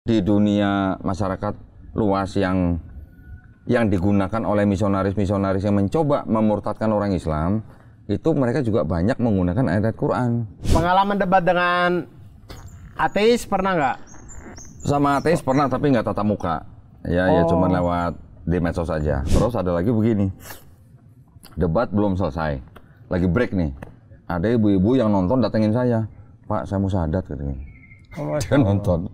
Di dunia masyarakat luas yang digunakan oleh misionaris-misionaris yang mencoba memurtadkan orang Islam, itu mereka juga banyak menggunakan ayat Quran. Pengalaman debat dengan ateis pernah nggak? Sama ateis pernah, tapi nggak tatap muka. Ya cuma lewat di medsos saja. Terus ada lagi begini, debat belum selesai, lagi break nih. Ada ibu-ibu yang nonton datengin saya, Pak, saya mau syahadat katanya. Dia nonton.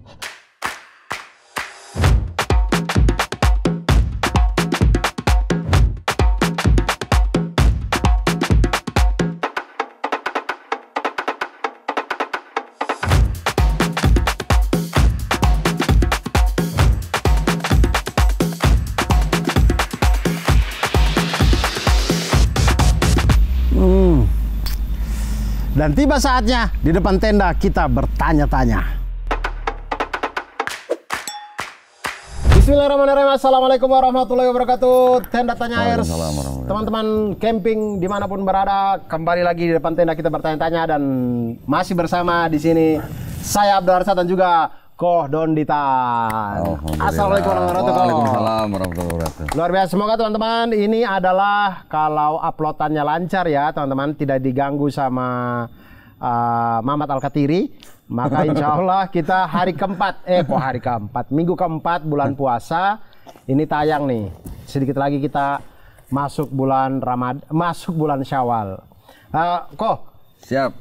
Dan tiba saatnya di depan tenda kita bertanya-tanya. Bismillahirrahmanirrahim. Assalamualaikum warahmatullahi wabarakatuh. Tenda Tanya Air. Teman-teman camping dimanapun berada, kembali lagi di depan tenda kita bertanya-tanya dan masih bersama di sini saya Abdul Arsad dan juga Koh Donditan. Assalamualaikum warahmatullahi wabarakatuh. Waalaikumsalam warahmatullahi wabarakatuh. Luar biasa, semoga teman-teman ini adalah kalau uploadannya lancar ya teman-teman, tidak diganggu sama Mamat Al-Katiri. Maka insya Allah kita hari keempat, minggu keempat bulan puasa ini tayang nih. Sedikit lagi kita masuk bulan masuk bulan Syawal. Koh, siap.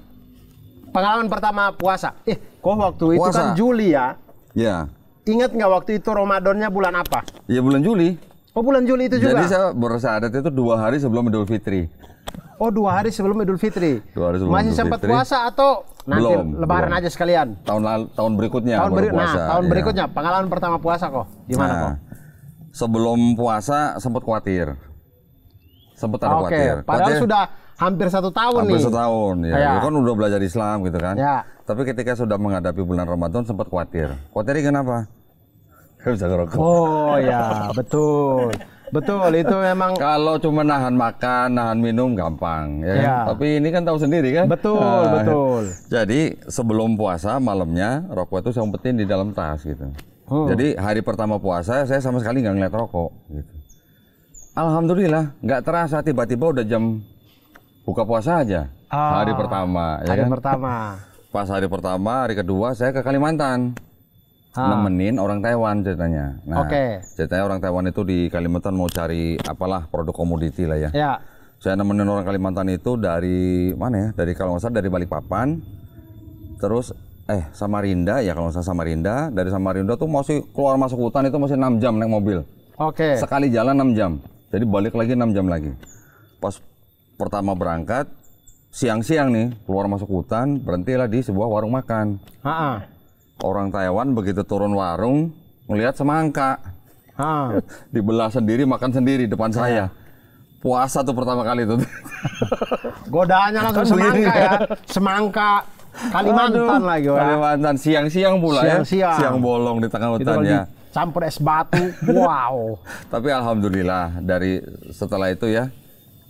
Pengalaman pertama puasa. Kok waktu itu kan Juli ya? Ya. Ingat nggak waktu itu Ramadannya bulan apa? Ya bulan Juli. Oh bulan Juli itu juga? Jadi saya bersyahadat itu 2 hari sebelum Idul Fitri. Oh 2 hari sebelum Idul Fitri? 2 hari sebelum Masih sempat puasa atau nanti lebaran aja sekalian? Tahun berikutnya puasa. Tahun berikutnya, pengalaman pertama puasa kok? Gimana kok? Sebelum puasa sempat khawatir. Sempat ada khawatir. Padahal sudah hampir 1 tahun nih. Hampir setahun ya. Ya kan udah belajar Islam gitu kan. Ya. Tapi ketika sudah menghadapi bulan Ramadan sempat khawatir. Khawatirnya kenapa? Gak bisa ngerokok. Oh ya, betul. Betul, itu memang kalau cuma nahan makan, nahan minum gampang ya kan? Tapi ini kan tahu sendiri kan? Betul, betul. Jadi sebelum puasa malamnya rokok itu saya umpetin di dalam tas gitu. Jadi hari pertama puasa saya sama sekali nggak ngeliat rokok gitu. Alhamdulillah nggak terasa, tiba-tiba udah jam buka puasa aja. Hari pertama ya hari kan? pertama. Pas hari pertama, hari kedua saya ke Kalimantan. Nemenin orang Taiwan ceritanya. Nah, ceritanya orang Taiwan itu di Kalimantan mau cari apalah produk komoditi lah ya. Ya. Saya nemenin orang Kalimantan itu dari mana ya? Dari kalau nggak salah dari Balikpapan, terus Samarinda ya kalau nggak salah Samarinda. Dari Samarinda tuh masih keluar masuk hutan itu masih 6 jam naik mobil. Sekali jalan 6 jam. Jadi balik lagi 6 jam lagi. Pas pertama berangkat siang-siang nih keluar masuk hutan, berhentilah di sebuah warung makan. Orang Taiwan begitu turun warung ngelihat semangka, dibelah sendiri makan sendiri depan saya. Puasa tuh pertama kali tuh. Godaannya langsung semangka ya, semangka Kalimantan lagi. Kalimantan siang-siang pula ya, siang bolong di tengah hutan ya. Campur es batu, wow. Tapi alhamdulillah dari setelah itu ya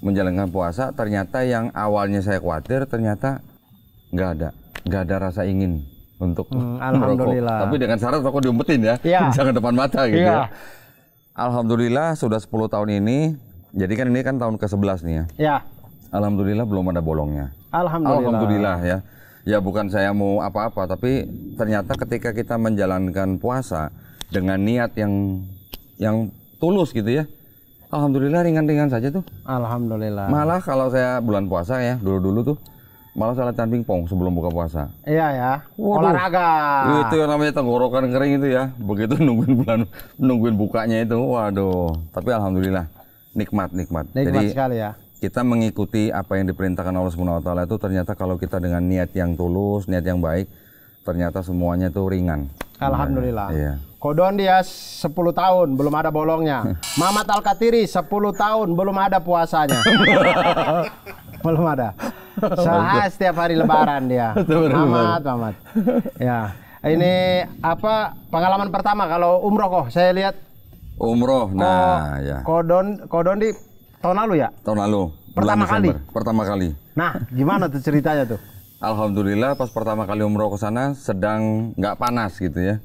menjalankan puasa ternyata yang awalnya saya khawatir ternyata nggak ada rasa ingin untuk alhamdulillah. Merokok. Tapi dengan syarat rokok diumpetin ya, jangan depan mata gitu ya. Alhamdulillah sudah 10 tahun ini, jadi kan ini kan tahun ke-11 nih ya. Alhamdulillah belum ada bolongnya. Alhamdulillah ya. Ya bukan saya mau apa-apa, tapi ternyata ketika kita menjalankan puasa dengan niat yang tulus gitu ya, alhamdulillah ringan-ringan saja tuh. Alhamdulillah. Malah kalau saya bulan puasa ya, dulu tuh malah saya latihan pingpong sebelum buka puasa. Iya ya. Olahraga. Itu yang namanya tenggorokan kering itu ya. Begitu nungguin bukanya itu. Waduh. Tapi alhamdulillah nikmat. Jadi sekali ya. Kita mengikuti apa yang diperintahkan Allah Subhanahu wa taala itu ternyata kalau kita dengan niat yang tulus, niat yang baik, ternyata semuanya itu ringan. Alhamdulillah. Iya. Kodon dia 10 tahun belum ada bolongnya. Mamat Al-Katiri 10 tahun belum ada puasanya. Belum ada. Setiap hari lebaran dia. Mamat. Ya. Ini apa pengalaman pertama kalau umroh kok? Saya lihat umroh. Nah, ya. Kodon di tahun lalu ya? Tahun lalu. Pertama kali. Nah, gimana tuh ceritanya tuh? Alhamdulillah pas pertama kali umroh ke sana sedang nggak panas gitu ya.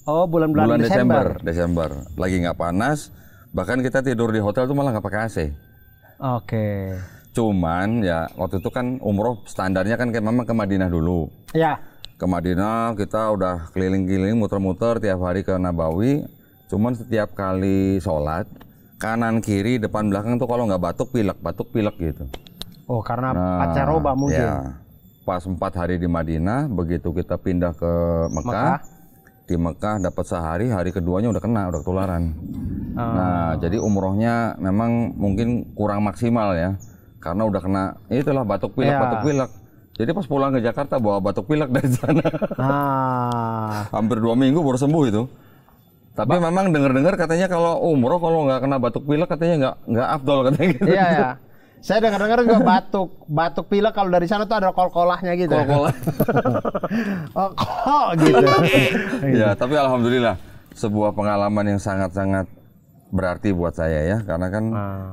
Oh, bulan-bulan Desember. Desember. Lagi nggak panas, bahkan kita tidur di hotel tuh malah nggak pakai AC. Oke. Cuman ya waktu itu kan umroh standarnya kan memang ke Madinah dulu. Ya. Ke Madinah kita udah keliling-keliling muter-muter tiap hari ke Nabawi. Cuman setiap kali sholat kanan kiri depan belakang tuh kalau nggak batuk pilek gitu. Oh, karena pancaroba mungkin. Ya, pas 4 hari di Madinah, begitu kita pindah ke Mekah. Di Mekah dapat sehari, hari keduanya udah ketularan. Nah, jadi umrohnya memang mungkin kurang maksimal ya, karena udah kena itulah batuk pilek. Jadi pas pulang ke Jakarta bawa batuk pilek dari sana. Hampir 2 minggu baru sembuh itu. Tapi memang dengar-dengar katanya kalau umroh kalau nggak kena batuk pilek katanya nggak afdol katanya gitu. Iya ya. Saya dengar-dengar juga batuk pilek kalau dari sana tuh ada kol-kolahnya gitu. Kol-kolah. Gitu. Ya, tapi alhamdulillah sebuah pengalaman yang sangat-sangat berarti buat saya ya, karena kan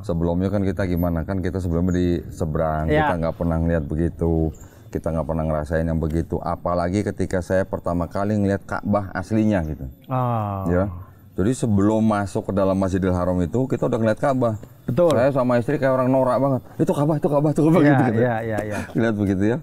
sebelumnya kan kita gimana kan kita sebelumnya di seberang, kita nggak pernah lihat begitu, kita nggak pernah ngerasain yang begitu, apalagi ketika saya pertama kali ngelihat Ka'bah aslinya gitu. Ya. Jadi sebelum masuk ke dalam Masjidil Haram itu kita udah ngeliat Ka'bah. Betul. Saya sama istri kayak orang norak banget. Itu Ka'bah gitu. Iya. Lihat begitu ya.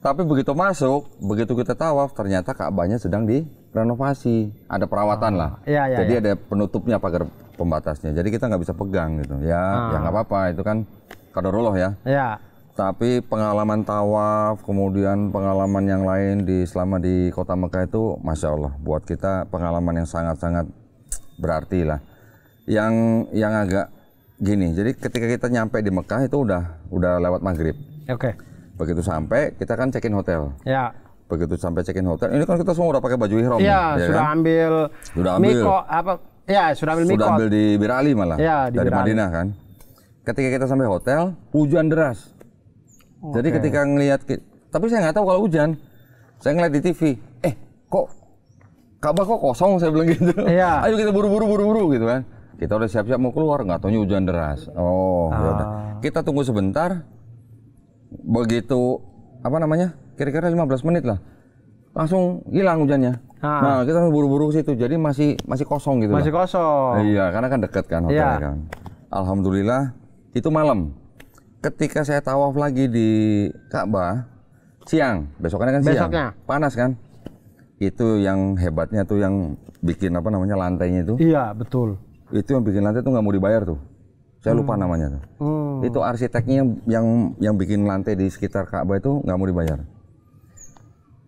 Tapi begitu masuk, begitu kita tawaf, ternyata Ka'bahnya sedang direnovasi. Ada perawatan lah. Jadi ada penutupnya pagar pembatasnya. Jadi kita nggak bisa pegang gitu. Ya nggak apa-apa. Itu kan qadarullah ya. Iya. Tapi pengalaman tawaf, kemudian pengalaman yang lain selama di kota Mekah itu, Masya Allah, buat kita pengalaman yang sangat-sangat berarti lah. Yang agak gini, jadi ketika kita nyampe di Mekah itu udah lewat maghrib. Oke. Begitu sampai, kita kan check-in hotel. Ya. Begitu sampai check-in hotel, ini kan kita semua udah pakai baju ihram. Iya, sudah kan? ambil. Miko, sudah ambil Miko. Sudah ambil di Bir Ali malah, dari Bir Ali. Madinah kan. Ketika kita sampai hotel, hujan deras. Jadi ketika ngelihat, tapi saya nggak tahu kalau hujan. Saya ngeliat di TV, kok Ka'bah kok kosong, saya bilang gitu. Iya. Ayo kita buru-buru gitu kan. Kita udah siap-siap mau keluar, nggak taunya hujan deras. Yaudah. Kita tunggu sebentar. Begitu kira-kira 15 menit lah. Langsung hilang hujannya. Nah, kita buru-buru ke situ. Jadi masih kosong gitu. Masih kosong. Iya, karena kan dekat kan hotelnya kan. Alhamdulillah itu malam. Ketika saya tawaf lagi di Ka'bah siang, besokannya kan siang. Panas kan? Itu yang hebatnya tuh yang bikin lantainya itu. Iya, betul. Itu yang bikin lantai tuh nggak mau dibayar tuh. Saya lupa namanya tuh. Itu arsiteknya yang bikin lantai di sekitar Ka'bah itu nggak mau dibayar.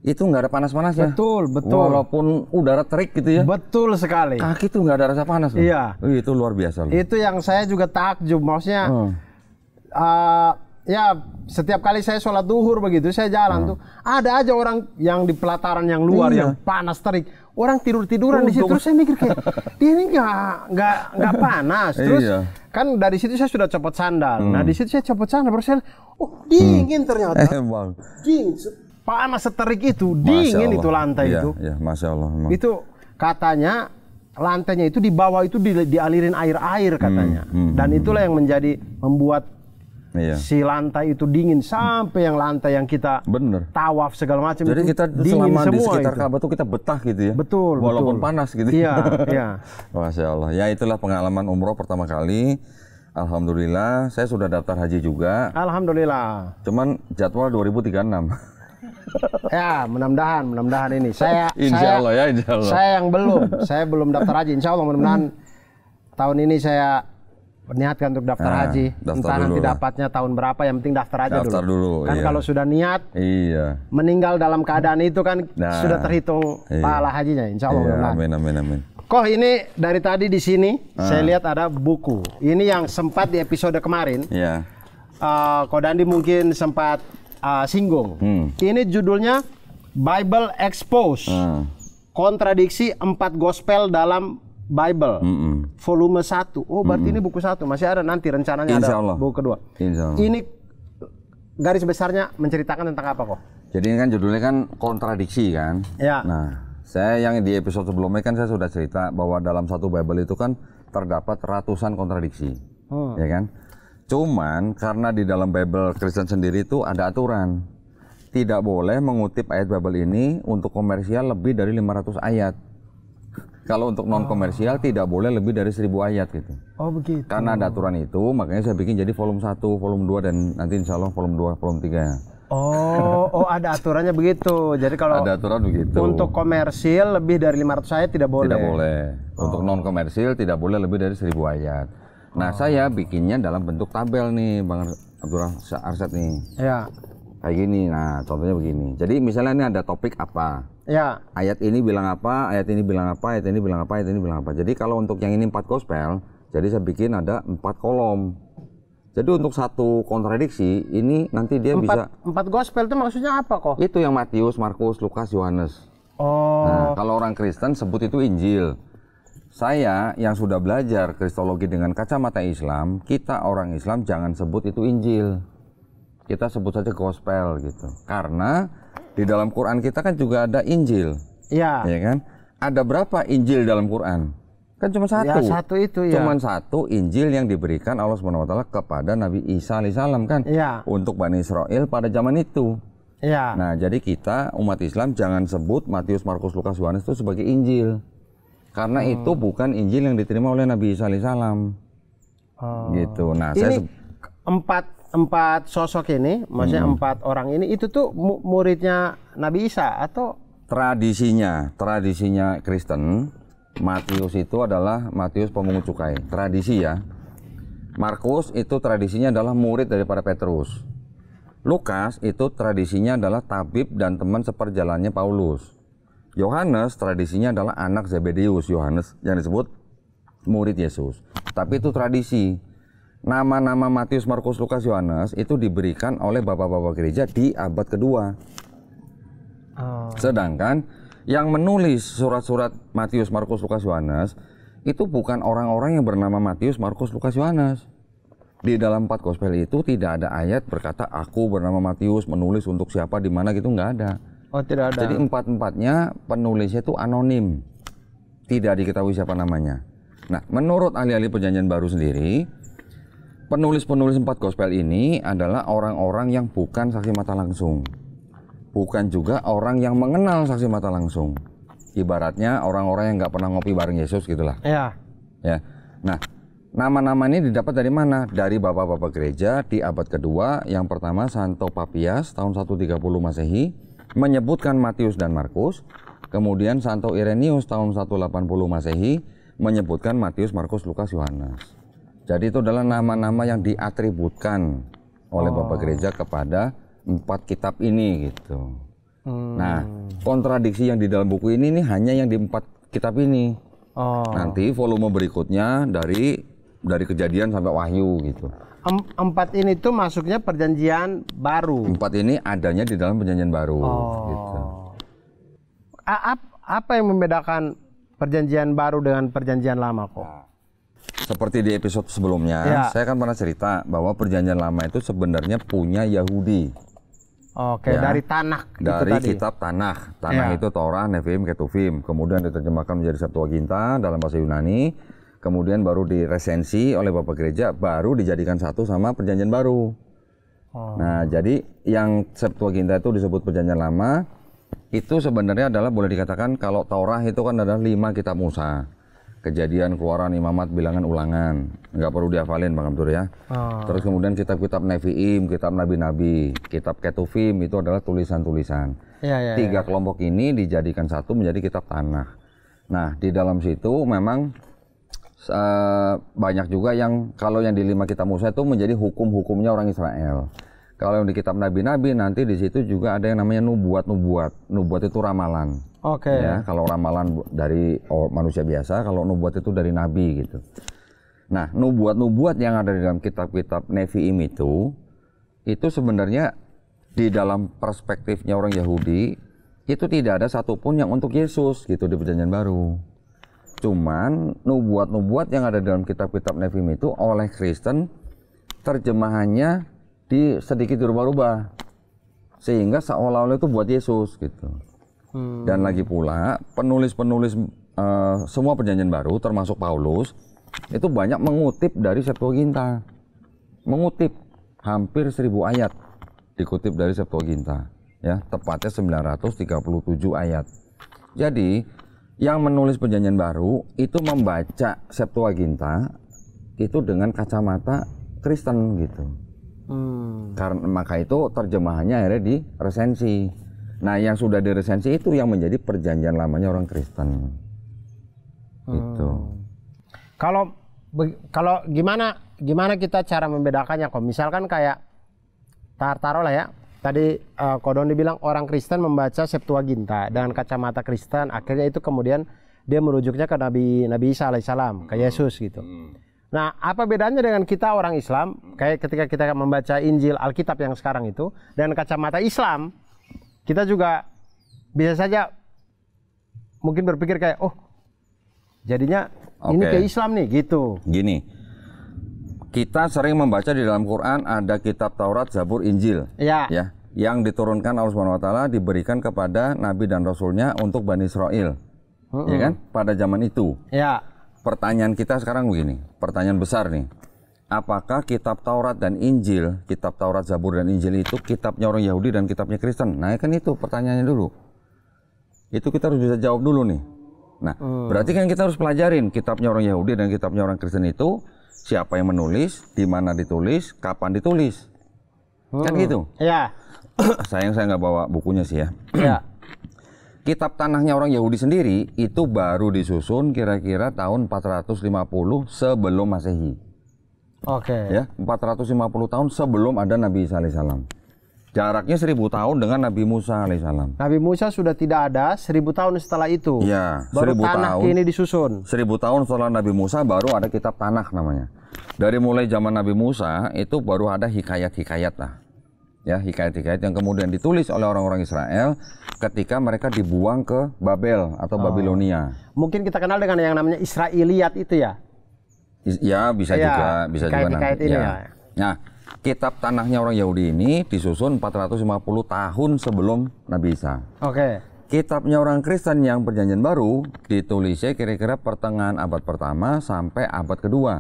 Itu nggak ada panas-panasnya. Betul. Walaupun udara terik gitu ya. Betul sekali. Kaki tuh nggak ada rasa panas loh. Iya. Itu luar biasa loh. Itu yang saya juga takjub, maksudnya. Ya setiap kali saya sholat duhur begitu saya jalan tuh ada aja orang yang di pelataran yang luar yang panas terik, orang tiduran di situ. Terus saya mikir kayak dia ini nggak panas. Terus kan dari situ saya sudah copot sandal. Nah di situ saya copot sandal baru saya dingin ternyata. Dingin, panas seterik itu, dingin itu lantai itu. Iya, Masya Allah. Memang. Itu katanya lantainya itu di bawah itu dialirin air katanya. Dan itulah yang membuat si lantai itu dingin sampai yang lantai yang kita tawaf segala macam. Jadi itu kita selama di sekitar Ka'bah tuh kita betah gitu ya. Betul. Walaupun panas gitu. Iya. Masya Allah. Ya itulah pengalaman umroh pertama kali. Alhamdulillah. Saya sudah daftar haji juga. Alhamdulillah. Cuman jadwal 2036. Ya mudah-mudahan ini. Insya Allah. Saya yang belum. Saya belum daftar haji. Insya Allah mudah-mudahan tahun ini saya niatkan untuk daftar haji. Entah nanti dapatnya tahun berapa, yang penting daftar aja dulu. Kan kalau sudah niat, meninggal dalam keadaan itu kan sudah terhitung pahala hajinya. Insya Allah. Amin. Kok ini dari tadi di sini saya lihat ada buku. Ini yang sempat di episode kemarin. Ko Dandi mungkin sempat singgung. Ini judulnya Bible Expose. Kontradiksi 4 gospel dalam Bible, volume 1. Oh, berarti ini buku 1. Masih ada nanti rencananya ada buku kedua. Ini garis besarnya menceritakan tentang apa kok? Jadi ini kan judulnya kan kontradiksi kan. Ya. Nah, saya yang di episode sebelumnya kan saya sudah cerita bahwa dalam satu Bible itu kan terdapat ratusan kontradiksi, ya kan? Cuman karena di dalam Bible Kristen sendiri itu ada aturan. Tidak boleh mengutip ayat Bible ini untuk komersial lebih dari 500 ayat. Kalau untuk non komersial tidak boleh lebih dari 1000 ayat gitu. Oh begitu. Karena ada aturan itu, makanya saya bikin jadi volume 1, volume 2 dan nanti insya Allah volume 2, volume 3. Oh ada aturannya begitu. Jadi kalau Ada aturan begitu. untuk komersil lebih dari 500 ayat tidak boleh. Tidak boleh. Untuk non komersil tidak boleh lebih dari 1000 ayat. Nah, saya bikinnya dalam bentuk tabel nih, Bang Abdurrahman Arsyad nih. Ya. Kayak gini. Nah, contohnya begini. Jadi misalnya ini ada topik apa? Ya. Ayat ini bilang apa, ayat ini bilang apa, ayat ini bilang apa, ayat ini bilang apa. Jadi kalau untuk yang ini 4 gospel, jadi saya bikin ada 4 kolom. Jadi untuk satu kontradiksi ini nanti dia bisa 4 gospel itu maksudnya apa kok? itu yang Matius, Markus, Lukas, Yohanes. Oh. Nah, kalau orang Kristen sebut itu Injil. Saya yang sudah belajar kristologi dengan kacamata Islam, kita orang Islam jangan sebut itu Injil. Kita sebut saja gospel gitu. Karena di dalam Quran kita kan juga ada Injil. Iya. Ya kan? Ada berapa Injil dalam Quran? Kan cuma satu. Ya, satu itu ya. Cuman satu Injil yang diberikan Allah Subhanahu wa taala kepada Nabi Isa alaihissalam kan? Iya. Untuk Bani Israel pada zaman itu. Iya. Nah, jadi kita umat Islam jangan sebut Matius, Markus, Lukas, Yohanes itu sebagai Injil. Karena itu bukan Injil yang diterima oleh Nabi Isa alaihissalam. Gitu. Nah, ini empat sosok ini, maksudnya 4 orang ini itu tuh muridnya Nabi Isa atau tradisinya Kristen, Matius itu adalah Matius pemungut cukai. Tradisi ya. Markus itu tradisinya adalah murid daripada Petrus. Lukas itu tradisinya adalah tabib dan teman seperjalannya Paulus. Yohanes tradisinya adalah anak Zebedeus, Yohanes yang disebut murid Yesus. Tapi itu tradisi. Nama-nama Matius, Markus, Lukas, Yohanes itu diberikan oleh bapak-bapak gereja di abad kedua. Sedangkan yang menulis surat-surat Matius, Markus, Lukas, Yohanes itu bukan orang-orang yang bernama Matius, Markus, Lukas, Yohanes. Di dalam 4 gospel itu tidak ada ayat berkata aku bernama Matius menulis untuk siapa di mana gitu, nggak ada. Oh, tidak ada. Jadi 4-4-nya penulisnya itu anonim. Tidak diketahui siapa namanya. Nah, menurut ahli-ahli perjanjian baru sendiri, penulis-penulis 4 gospel ini adalah orang-orang yang bukan saksi mata langsung. Bukan juga orang yang mengenal saksi mata langsung. Ibaratnya orang-orang yang nggak pernah ngopi bareng Yesus gitulah. Ya. Ya. Nah, nama-nama ini didapat dari mana? Dari bapak-bapak gereja di abad kedua. Yang pertama Santo Papias tahun 130 Masehi menyebutkan Matius dan Markus. Kemudian Santo Irenaeus tahun 180 Masehi menyebutkan Matius, Markus, Lukas, Yohanes. Jadi itu adalah nama-nama yang diatributkan oleh bapak gereja kepada 4 kitab ini gitu. Nah, kontradiksi yang di dalam buku ini nih hanya yang di 4 kitab ini. Nanti volume berikutnya dari Kejadian sampai Wahyu gitu. 4 ini tuh masuknya perjanjian baru. 4 ini adanya di dalam perjanjian baru. Gitu. Apa yang membedakan perjanjian baru dengan perjanjian lama kok? Seperti di episode sebelumnya, saya kan pernah cerita bahwa perjanjian lama itu sebenarnya punya Yahudi. Oke, Ya, dari Tanakh. dari itu tadi. kitab Tanakh. Tanakh Ya. itu Torah, Nevi'im, Ketuvim. Kemudian diterjemahkan menjadi Septuaginta dalam bahasa Yunani. Kemudian baru diresensi oleh Bapak Gereja, baru dijadikan satu sama perjanjian baru. Nah, jadi yang Septuaginta itu disebut perjanjian lama, itu sebenarnya adalah boleh dikatakan kalau Torah itu kan adalah 5 kitab Musa. Kejadian, Keluaran, Imamat, Bilangan, Ulangan. Nggak perlu dihafalin Bang Abdur ya. Terus kemudian kitab-kitab Nevi'im, kitab Nabi-Nabi, kitab Ketuvim itu adalah tulisan-tulisan. 3 kelompok ini dijadikan satu menjadi kitab Tanakh. Nah, di dalam situ memang banyak juga yang kalau yang di 5 kitab Musa itu menjadi hukum-hukumnya orang Israel. Kalau yang di kitab Nabi-Nabi nanti di situ juga ada yang namanya nubuat-nubuat. Nubuat itu ramalan. Oke. Ya, kalau ramalan dari manusia biasa, kalau nubuat itu dari nabi gitu. Nah, nubuat-nubuat yang ada di dalam kitab-kitab Nevi'im itu sebenarnya di dalam perspektifnya orang Yahudi itu tidak ada satupun yang untuk Yesus gitu di Perjanjian Baru. Cuman nubuat-nubuat yang ada dalam kitab-kitab Nevi'im itu oleh Kristen terjemahannya sedikit dirubah-rubah sehingga seolah-olah itu buat Yesus gitu. Dan lagi pula penulis-penulis semua perjanjian baru termasuk Paulus itu banyak mengutip dari Septuaginta. Mengutip hampir 1000 ayat dikutip dari Septuaginta ya, tepatnya 937 ayat. Jadi Yang menulis Perjanjian Baru itu membaca Septuaginta itu dengan kacamata Kristen gitu. Karena maka itu terjemahannya akhirnya diresensi. Nah, yang sudah diresensi itu yang menjadi Perjanjian Lamanya orang Kristen. Gitu. Kalau gimana kita cara membedakannya kok? Misalkan kayak taruhlah ya. Tadi Kodon dibilang orang Kristen membaca Septuaginta dengan kacamata Kristen, akhirnya itu kemudian dia merujuknya ke Nabi Isa alaihissalam, ke Yesus gitu. Nah, apa bedanya dengan kita orang Islam, kayak ketika kita membaca Injil, Alkitab yang sekarang itu, dan kacamata Islam, kita juga bisa saja mungkin berpikir kayak, oh jadinya ini ke Islam nih gitu. Gini, kita sering membaca di dalam Quran ada kitab Taurat, Zabur, Injil, ya, yang diturunkan Allah Subhanahu Wa Taala diberikan kepada Nabi dan Rasulnya untuk Bani Israel, ya kan? Pada zaman itu. Ya. Pertanyaan kita sekarang begini, pertanyaan besar nih, apakah kitab Taurat dan Injil, kitab Taurat, Zabur dan Injil itu kitabnya orang Yahudi dan kitabnya Kristen? Nah, kan itu pertanyaannya dulu. Itu kita harus bisa jawab dulu nih. Nah, berarti kan kita harus pelajarin kitabnya orang Yahudi dan kitabnya orang Kristen itu. Siapa yang menulis, di mana ditulis, kapan ditulis, kan gitu. Ya. Sayang saya nggak bawa bukunya sih ya. Ya. Kitab tanahnya orang Yahudi sendiri itu baru disusun kira-kira tahun 450 sebelum Masehi. Oke. Ya, 450 tahun sebelum ada Nabi Isa alaihissalam. Jaraknya 1000 tahun dengan Nabi Musa alaihissalam. Nabi Musa sudah tidak ada 1000 tahun setelah itu. Ya, baru 1000 tanah tahun ini disusun. 1000 tahun setelah Nabi Musa baru ada kitab tanah namanya. Dari mulai zaman Nabi Musa itu baru ada hikayat-hikayat lah. Ya, hikayat-hikayat yang kemudian ditulis oleh orang-orang Israel ketika mereka dibuang ke Babel atau Babilonia. Mungkin kita kenal dengan yang namanya Israiliyat itu ya. Ya, bisa juga, bisa juga nanti. Ya. Nah, kitab tanahnya orang Yahudi ini disusun 450 tahun sebelum Nabi Isa. Oke. Kitabnya orang Kristen yang Perjanjian Baru ditulisnya kira-kira pertengahan abad pertama sampai abad kedua.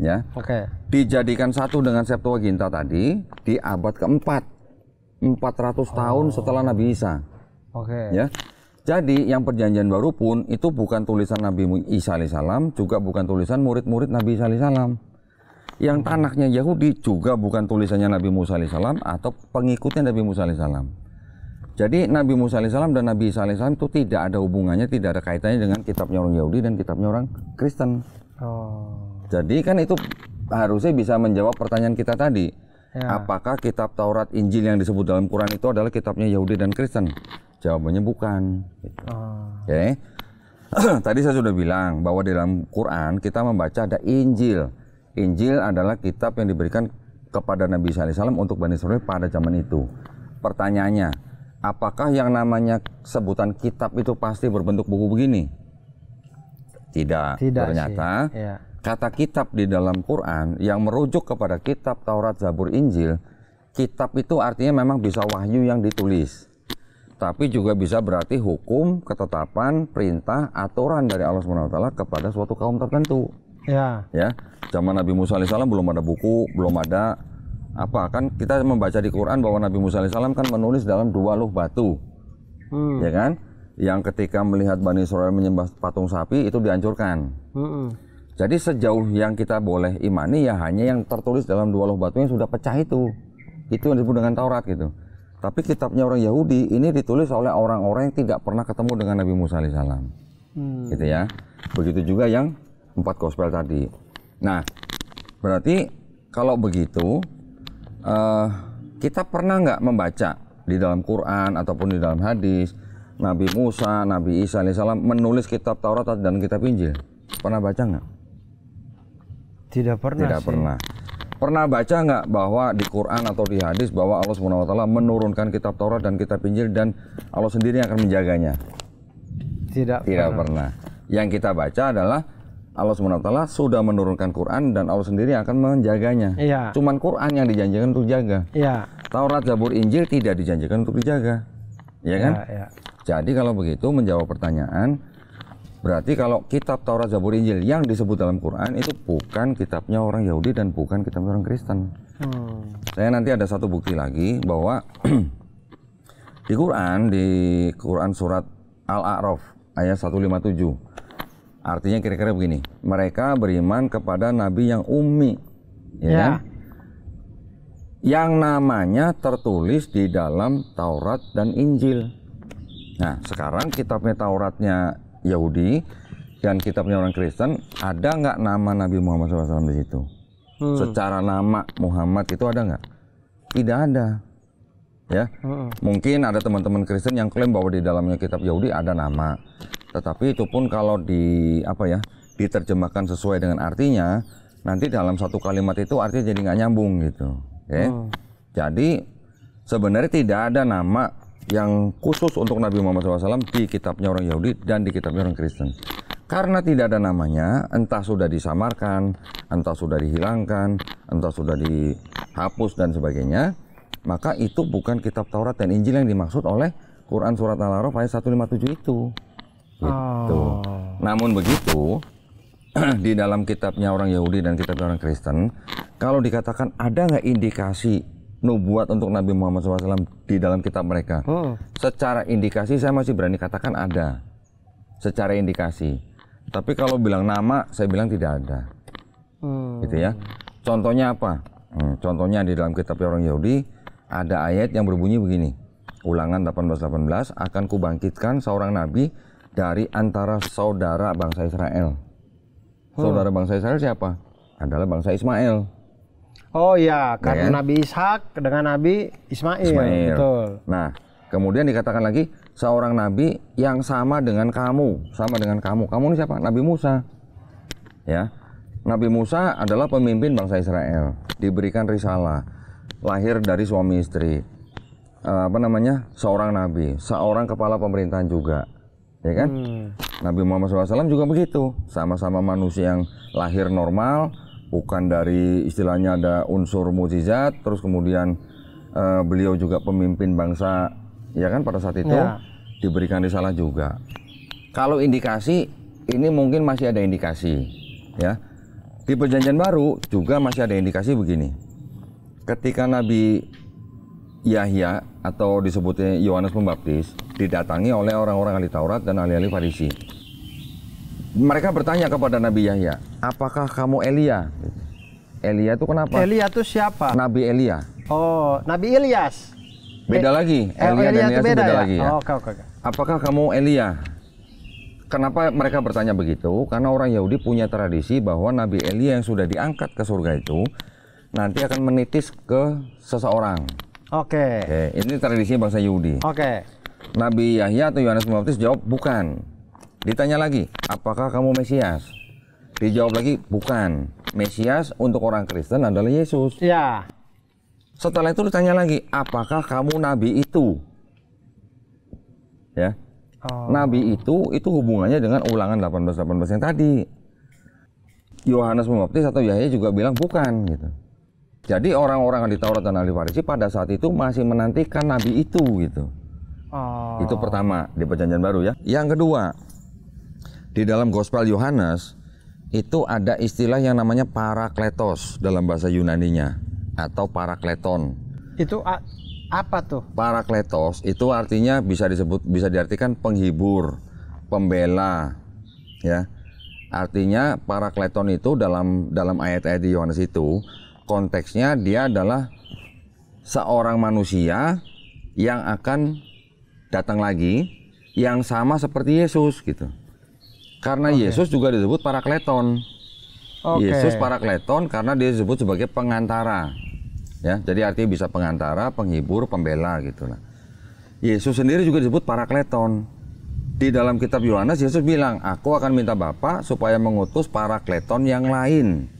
Ya. Oke. Dijadikan satu dengan Septuaginta tadi di abad keempat. 400 tahun setelah Nabi Isa. Oke. Ya. Jadi yang Perjanjian Baru pun itu bukan tulisan Nabi Isa alaihissalam, juga bukan tulisan murid-murid Nabi Isa alaihissalam. Yang tanahnya Yahudi juga bukan tulisannya Nabi Musa alaihissalam atau pengikutnya Nabi Musa alaihissalam. Jadi Nabi Musa alaihissalam dan Nabi Isa alaihissalam itu tidak ada hubungannya, tidak ada kaitannya dengan kitabnya orang Yahudi dan kitabnya orang Kristen. Jadi kan itu harusnya bisa menjawab pertanyaan kita tadi. Ya. Apakah kitab Taurat, Injil yang disebut dalam Quran itu adalah kitabnya Yahudi dan Kristen? Jawabannya bukan. Oke. Tadi saya sudah bilang bahwa di dalam Quran kita membaca ada Injil. Injil adalah kitab yang diberikan kepada Nabi Isa alaihissalam untuk Bani Israil pada zaman itu. Pertanyaannya, apakah yang namanya sebutan kitab itu pasti berbentuk buku begini? Tidak. Ternyata kata kitab di dalam Quran yang merujuk kepada kitab Taurat, Zabur, Injil, kitab itu artinya memang bisa wahyu yang ditulis. Tapi juga bisa berarti hukum, ketetapan, perintah, aturan dari Allah SWT kepada suatu kaum tertentu. Ya. Zaman Nabi Musa alaihissalam belum ada buku, belum ada apa kan kita membaca di Quran bahwa Nabi Musa alaihissalam kan menulis dalam 2 luh batu, ya kan? Yang ketika melihat Bani Israel menyembah patung sapi itu dihancurkan. Jadi sejauh yang kita boleh imani ya hanya yang tertulis dalam 2 luh batu yang sudah pecah itu yang disebut dengan Taurat gitu. Tapi kitabnya orang Yahudi ini ditulis oleh orang-orang yang tidak pernah ketemu dengan Nabi Musa alaihissalam, gitu ya. Begitu juga yang 4 gospel tadi. Nah, berarti kalau begitu kita pernah nggak membaca di dalam Quran ataupun di dalam hadis Nabi Musa, Nabi Isa alaihissalam menulis kitab Taurat dan kitab Injil? Pernah baca nggak? Tidak pernah. Tidak pernah. Pernah baca nggak bahwa di Quran atau di hadis bahwa Allah SWT menurunkan kitab Taurat dan kitab Injil dan Allah sendiri akan menjaganya? Tidak pernah. Yang kita baca adalah Allah SWT sudah menurunkan Quran dan Allah sendiri akan menjaganya. Iya. Cuman Quran yang dijanjikan untuk jaga. Iya. Taurat, Zabur, Injil tidak dijanjikan untuk dijaga. Ya kan? Iya. Jadi kalau begitu menjawab pertanyaan, berarti kalau kitab Taurat, Zabur, Injil yang disebut dalam Quran itu bukan kitabnya orang Yahudi dan bukan kitabnya orang Kristen. Saya nanti ada satu bukti lagi bahwa di Quran surat Al-A'raf ayat 157. Artinya kira-kira begini, mereka beriman kepada nabi yang ummi, ya kan? Yang namanya tertulis di dalam Taurat dan Injil. Nah, sekarang kitabnya Tauratnya Yahudi dan kitabnya orang Kristen, ada nggak nama Nabi Muhammad SAW di situ? Secara nama Muhammad itu ada nggak? Tidak ada. Ya, mungkin ada teman-teman Kristen yang klaim bahwa di dalamnya kitab Yahudi ada nama. Tetapi itu pun kalau diterjemahkan sesuai dengan artinya, nanti dalam satu kalimat itu artinya jadi nggak nyambung gitu. Jadi sebenarnya tidak ada nama yang khusus untuk Nabi Muhammad SAW di kitabnya orang Yahudi dan di kitabnya orang Kristen. Karena tidak ada namanya, entah sudah disamarkan, entah sudah dihilangkan, entah sudah dihapus dan sebagainya, maka itu bukan kitab Taurat dan Injil yang dimaksud oleh Quran Surat Al-A'raf ayat 157 itu. Gitu. Namun begitu, di dalam kitabnya orang Yahudi dan kitabnya orang Kristen, kalau dikatakan ada nggak indikasi nubuat untuk Nabi Muhammad SAW di dalam kitab mereka? Secara indikasi saya masih berani katakan ada. Secara indikasi. Tapi kalau bilang nama, saya bilang tidak ada. Gitu ya. Contohnya apa? Contohnya di dalam kitabnya orang Yahudi ada ayat yang berbunyi begini. Ulangan 18:18, akan kubangkitkan seorang nabi dari antara saudara bangsa Israel. Saudara bangsa Israel siapa? Adalah bangsa Ismail. Oh iya, karena ya kan? Nabi Ishak dengan Nabi Ismail. Betul. Nah, kemudian dikatakan lagi seorang nabi yang sama dengan kamu. Sama dengan kamu. Kamu ini siapa? Nabi Musa. Ya. Nabi Musa adalah pemimpin bangsa Israel. Diberikan risalah. Lahir dari suami istri. Seorang nabi. Seorang kepala pemerintahan juga. Ya kan? Nabi Muhammad SAW juga begitu, sama-sama manusia yang lahir normal, bukan dari istilahnya ada unsur mukjizat, terus kemudian beliau juga pemimpin bangsa, ya kan pada saat itu diberikan risalah juga. Kalau indikasi, ini mungkin masih ada indikasi, ya. Di Perjanjian Baru juga masih ada indikasi begini. Ketika Nabi Yahya atau disebutnya Yohanes Pembaptis didatangi oleh orang-orang ahli Taurat dan ahli-ahli Farisi. Mereka bertanya kepada Nabi Yahya, apakah kamu Elia? Elia itu kenapa? Elia itu siapa? Nabi Elia. Oh, Nabi Ilyas. Beda lagi. Elia dan Ilyas itu beda lagi ya. Oke. Apakah kamu Elia? Kenapa mereka bertanya begitu? Karena orang Yahudi punya tradisi bahwa Nabi Elia yang sudah diangkat ke surga itu nanti akan menitis ke seseorang. Oke. Ini tradisinya bangsa Yahudi. Nabi Yahya atau Yohanes Pembaptis jawab bukan. Ditanya lagi, apakah kamu Mesias? Dijawab lagi, bukan. Mesias untuk orang Kristen adalah Yesus. Ya. Setelah itu ditanya lagi, apakah kamu nabi itu? Ya. Nabi itu hubungannya dengan Ulangan 18:18 yang tadi. Yohanes Pembaptis atau Yahya juga bilang bukan gitu. Jadi orang-orang ahli Taurat dan ahli Farisi pada saat itu masih menantikan nabi itu gitu. Itu pertama di Perjanjian Baru ya. Yang kedua, di dalam Gospel Yohanes itu ada istilah yang namanya parakletos dalam bahasa Yunaninya atau parakleton. Itu apa tuh? Parakletos itu artinya bisa diartikan penghibur, pembela, ya. Artinya parakleton itu dalam ayat-ayat di Yohanes itu konteksnya dia adalah seorang manusia yang akan datang lagi yang sama seperti Yesus gitu. Karena Yesus juga disebut parakleton. Yesus parakleton karena dia disebut sebagai pengantara. Ya, jadi artinya bisa pengantara, penghibur, pembela gitu lah. Yesus sendiri juga disebut parakleton. Di dalam kitab Yohanes Yesus bilang, "Aku akan minta Bapa supaya mengutus parakleton yang lain."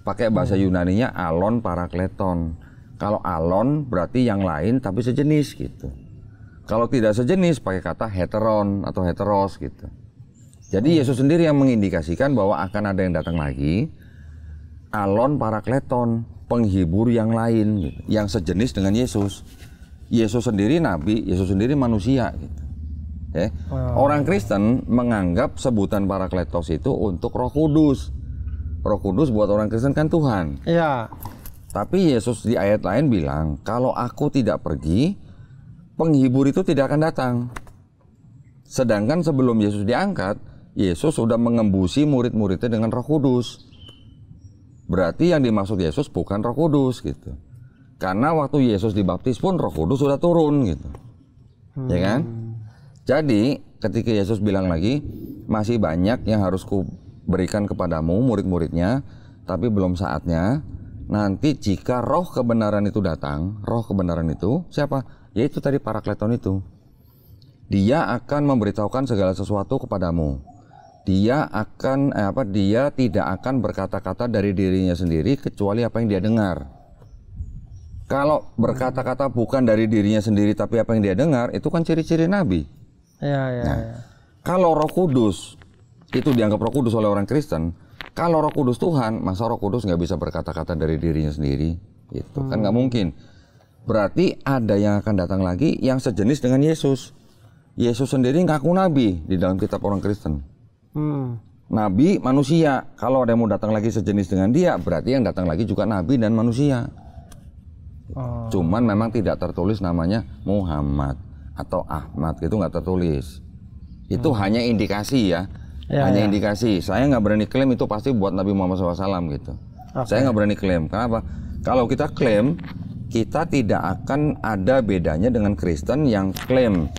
Pakai bahasa Yunaninya alon parakleton. Kalau alon berarti yang lain tapi sejenis gitu. Kalau tidak sejenis pakai kata heteron atau heteros gitu. Jadi Yesus sendiri yang mengindikasikan bahwa akan ada yang datang lagi, alon parakleton, penghibur yang lain gitu, yang sejenis dengan Yesus. Yesus sendiri nabi, Yesus sendiri manusia gitu. Orang Kristen menganggap sebutan parakletos itu untuk Roh Kudus. Roh Kudus buat orang Kristen kan Tuhan. Iya. Tapi Yesus di ayat lain bilang, kalau aku tidak pergi, penghibur itu tidak akan datang. Sedangkan sebelum Yesus diangkat, Yesus sudah mengembusi murid-muridnya dengan Roh Kudus. Berarti yang dimaksud Yesus bukan Roh Kudus gitu. Karena waktu Yesus dibaptis pun Roh Kudus sudah turun gitu. Ya kan? Jadi ketika Yesus bilang lagi, masih banyak yang harus kuberikan kepadamu murid-muridnya, tapi belum saatnya. Nanti jika roh kebenaran itu datang, roh kebenaran itu siapa? Yaitu tadi Parakleton itu. Dia akan memberitahukan segala sesuatu kepadamu. Dia tidak akan berkata-kata dari dirinya sendiri kecuali apa yang dia dengar. Kalau berkata-kata bukan dari dirinya sendiri tapi apa yang dia dengar, itu kan ciri-ciri nabi. Kalau Roh Kudus itu dianggap Roh Kudus oleh orang Kristen, kalau Roh Kudus Tuhan, masa Roh Kudus nggak bisa berkata-kata dari dirinya sendiri? Itu kan nggak mungkin. Berarti ada yang akan datang lagi yang sejenis dengan Yesus. Yesus sendiri ngaku nabi di dalam kitab orang Kristen. Nabi manusia. Kalau ada yang mau datang lagi sejenis dengan dia, berarti yang datang lagi juga nabi dan manusia. Cuman memang tidak tertulis namanya Muhammad atau Ahmad, itu nggak tertulis. Itu hanya indikasi ya. Hanya indikasi. Saya nggak berani klaim itu pasti buat Nabi Muhammad SAW gitu. Saya nggak berani klaim. Kenapa? Kalau kita klaim, kita tidak akan ada bedanya dengan Kristen yang klaim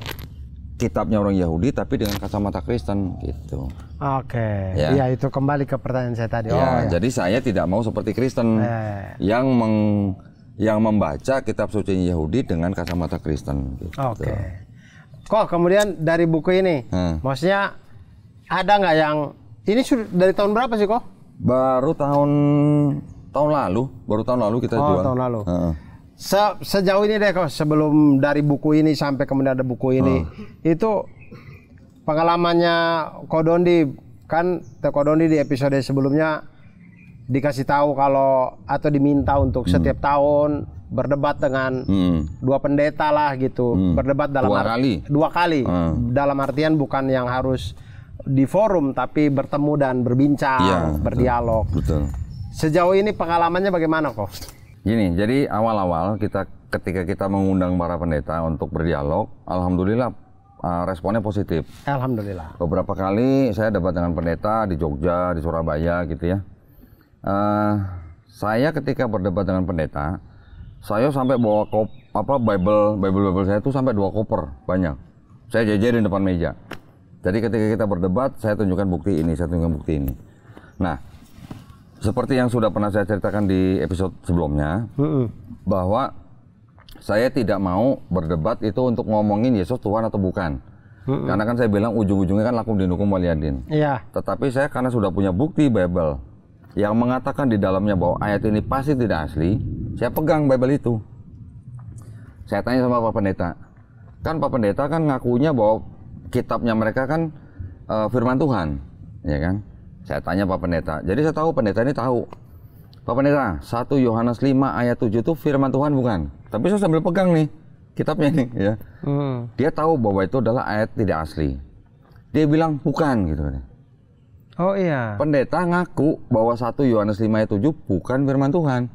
kitabnya orang Yahudi tapi dengan kacamata Kristen gitu. Iya, itu kembali ke pertanyaan saya tadi. Jadi saya tidak mau seperti Kristen yang membaca kitab suci Yahudi dengan kacamata Kristen gitu. Kok kemudian dari buku ini, maksudnya ada nggak yang ini sudah dari tahun berapa sih kok? Baru tahun lalu kita jual. Tahun lalu. Sejauh ini deh kok, sebelum dari buku ini sampai kemudian ada buku ini, itu pengalamannya Kodondi, kan Kodondi di episode sebelumnya dikasih tahu kalau atau diminta untuk setiap tahun berdebat dengan dua pendeta lah gitu, berdebat dalam dua kali. Dalam artian bukan yang harus di forum tapi bertemu dan berbincang, berdialog. Betul. Sejauh ini pengalamannya bagaimana kok? Gini, jadi awal-awal ketika kita mengundang para pendeta untuk berdialog, alhamdulillah responnya positif. Alhamdulillah. Beberapa kali saya debat dengan pendeta di Jogja, di Surabaya gitu ya. Saya ketika berdebat dengan pendeta, saya sampai bawa Bible saya itu sampai 2 koper banyak. Saya jajarin depan meja. Jadi ketika kita berdebat, saya tunjukkan bukti ini, saya tunjukkan bukti ini. Nah, seperti yang sudah pernah saya ceritakan di episode sebelumnya, bahwa saya tidak mau berdebat itu untuk ngomongin Yesus Tuhan atau bukan. Karena kan saya bilang ujung-ujungnya kan lakum dinukum waliyadin. Tetapi saya karena sudah punya bukti Bible yang mengatakan di dalamnya bahwa ayat ini pasti tidak asli, saya pegang Bible itu. Saya tanya sama Pak Pendeta, kan Pak Pendeta kan ngakunya bahwa kitabnya mereka kan firman Tuhan, ya kan? Saya tanya Pak Pendeta, jadi saya tahu pendeta ini tahu. Pak Pendeta, 1 Yohanes 5 ayat 7 itu firman Tuhan bukan? Tapi saya sambil pegang nih kitabnya nih, ya. Dia tahu bahwa itu adalah ayat tidak asli. Dia bilang bukan gitu. Oh iya. Pendeta ngaku bahwa 1 Yohanes 5 ayat 7 bukan firman Tuhan.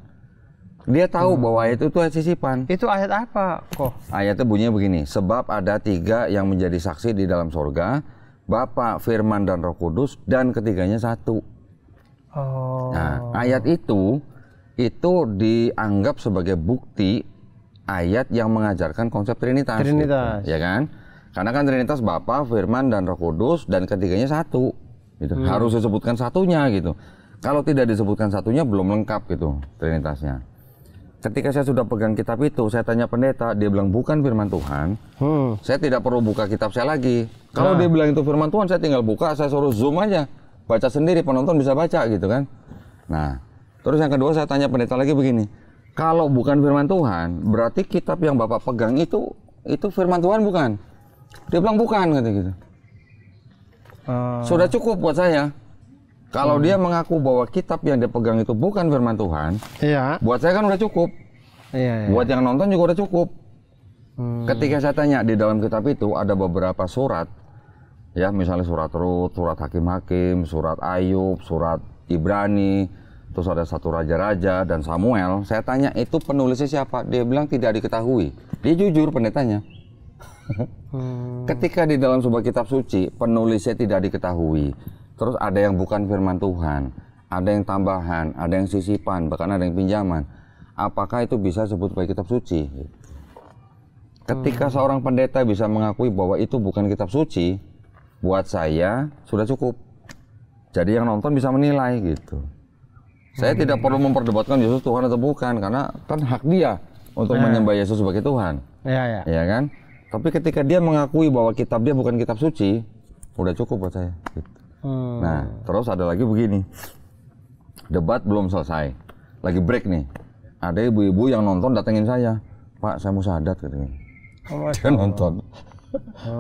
Dia tahu bahwa ayat itu ayat sisipan. Itu ayat apa kok? Ayatnya bunyinya begini, sebab ada 3 yang menjadi saksi di dalam sorga, Bapa, Firman, dan Roh Kudus, dan ketiganya 1. Nah, ayat itu dianggap sebagai bukti ayat yang mengajarkan konsep Trinitas. Gitu, ya kan? Karena kan Trinitas Bapa, Firman, dan Roh Kudus, dan ketiganya 1. Gitu. Harus disebutkan satunya gitu. Kalau tidak disebutkan satunya belum lengkap gitu Trinitasnya. Ketika saya sudah pegang kitab itu, saya tanya pendeta, dia bilang bukan firman Tuhan. Saya tidak perlu buka kitab saya lagi. Kalau dia bilang itu firman Tuhan, saya tinggal buka, saya suruh zoom aja, baca sendiri, penonton bisa baca gitu kan. Nah, terus yang kedua saya tanya pendeta lagi begini, kalau bukan firman Tuhan, berarti kitab yang Bapak pegang itu firman Tuhan bukan? Dia bilang bukan gitu. Sudah cukup buat saya. Kalau dia mengaku bahwa kitab yang dia pegang itu bukan firman Tuhan, buat saya kan udah cukup. Buat yang nonton juga udah cukup. Ketika saya tanya di dalam kitab itu ada beberapa surat, ya misalnya surat Rut, surat Hakim-Hakim, surat Ayub, surat Ibrani, terus ada 1 Raja-Raja dan Samuel. Saya tanya itu penulisnya siapa? Dia bilang tidak diketahui. Dia jujur pendetanya. Ketika di dalam sebuah kitab suci penulisnya tidak diketahui, terus ada yang bukan firman Tuhan, ada yang tambahan, ada yang sisipan, bahkan ada yang pinjaman, apakah itu bisa disebut sebagai kitab suci? Ketika seorang pendeta bisa mengakui bahwa itu bukan kitab suci, buat saya sudah cukup. Jadi yang nonton bisa menilai gitu. Saya tidak perlu memperdebatkan Yesus Tuhan atau bukan, karena kan hak dia untuk menyembah Yesus sebagai Tuhan. Ya kan? Tapi ketika dia mengakui bahwa kitab dia bukan kitab suci, udah cukup buat saya. Gitu. Nah, terus ada lagi begini. Debat belum selesai, lagi break nih. Ada ibu-ibu yang nonton datengin saya, Pak, saya mau syahadat katanya. Dia nonton.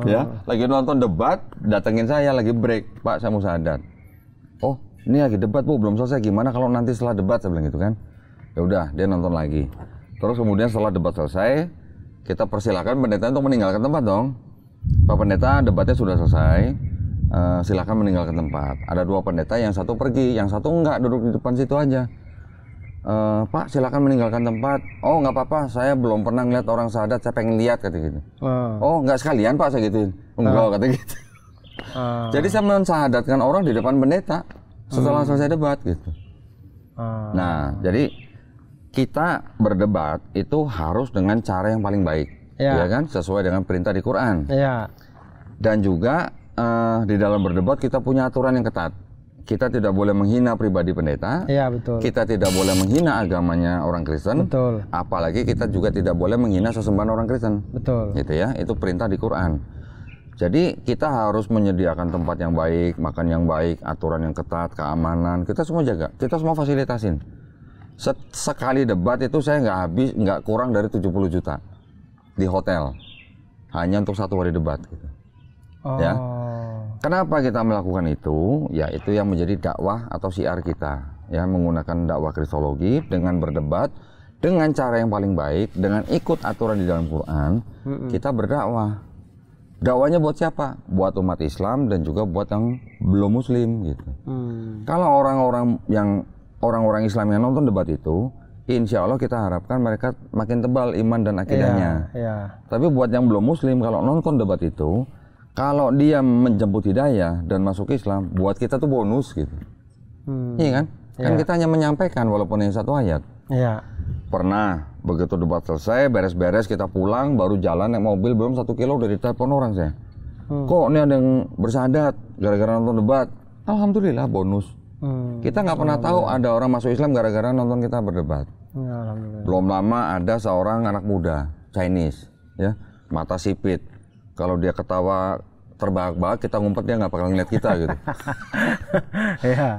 Ya, lagi nonton debat, datengin saya lagi break, Pak, saya mau syahadat. Oh, ini lagi debat Bu, belum selesai. Gimana kalau nanti setelah debat, saya bilang gitu kan. Ya udah, dia nonton lagi. Terus kemudian setelah debat selesai, kita persilakan pendeta untuk meninggalkan tempat dong. Pak Pendeta, debatnya sudah selesai. Silakan meninggalkan tempat. Ada dua pendeta, yang satu pergi, yang satu enggak, duduk di depan situ aja. Pak, silakan meninggalkan tempat. Oh, nggak apa-apa, saya belum pernah ngeliat orang syahadat, saya pengen lihat, kata gitu. Oh, nggak sekalian Pak, saya gituin. Enggak, kata gitu. Jadi saya mensyahadatkan orang di depan pendeta setelah selesai debat gitu. Nah, jadi kita berdebat itu harus dengan cara yang paling baik, ya kan, sesuai dengan perintah di Quran. Dan juga di dalam berdebat kita punya aturan yang ketat. Kita tidak boleh menghina pribadi pendeta. Betul. Kita tidak boleh menghina agamanya orang Kristen. Betul. Apalagi kita juga tidak boleh menghina sesembahan orang Kristen. Betul. Gitu ya, itu perintah di Quran. Jadi kita harus menyediakan tempat yang baik, makan yang baik, aturan yang ketat, keamanan. Kita semua jaga, kita semua fasilitasin. Sekali debat itu saya nggak kurang dari 70 juta di hotel. Hanya untuk 1 hari debat gitu. Ya. Kenapa kita melakukan itu? Ya itu yang menjadi dakwah atau syiar kita. Ya, menggunakan dakwah kristologi dengan berdebat dengan cara yang paling baik, dengan ikut aturan di dalam Quran, kita berdakwah. Dakwahnya buat siapa? Buat umat Islam dan juga buat yang belum Muslim gitu. Kalau orang-orang Islam yang nonton debat itu, insya Allah kita harapkan mereka makin tebal iman dan akidahnya. Tapi buat yang belum Muslim, kalau nonton debat itu, kalau dia menjemput hidayah dan masuk Islam, buat kita tuh bonus gitu. Iya kan? Kan kita hanya menyampaikan walaupun yang 1 ayat. Pernah begitu debat selesai, beres-beres kita pulang, baru jalan naik mobil, belum 1 kilo udah ditelepon orang saya. Kok ini ada yang bersyahadat gara-gara nonton debat? Alhamdulillah bonus. Kita nggak pernah tahu ada orang masuk Islam gara-gara nonton kita berdebat. Belum lama ada seorang anak muda Chinese, ya, mata sipit. Kalau dia ketawa terbahak-bahak, kita ngumpet, dia nggak bakal ngeliat kita gitu.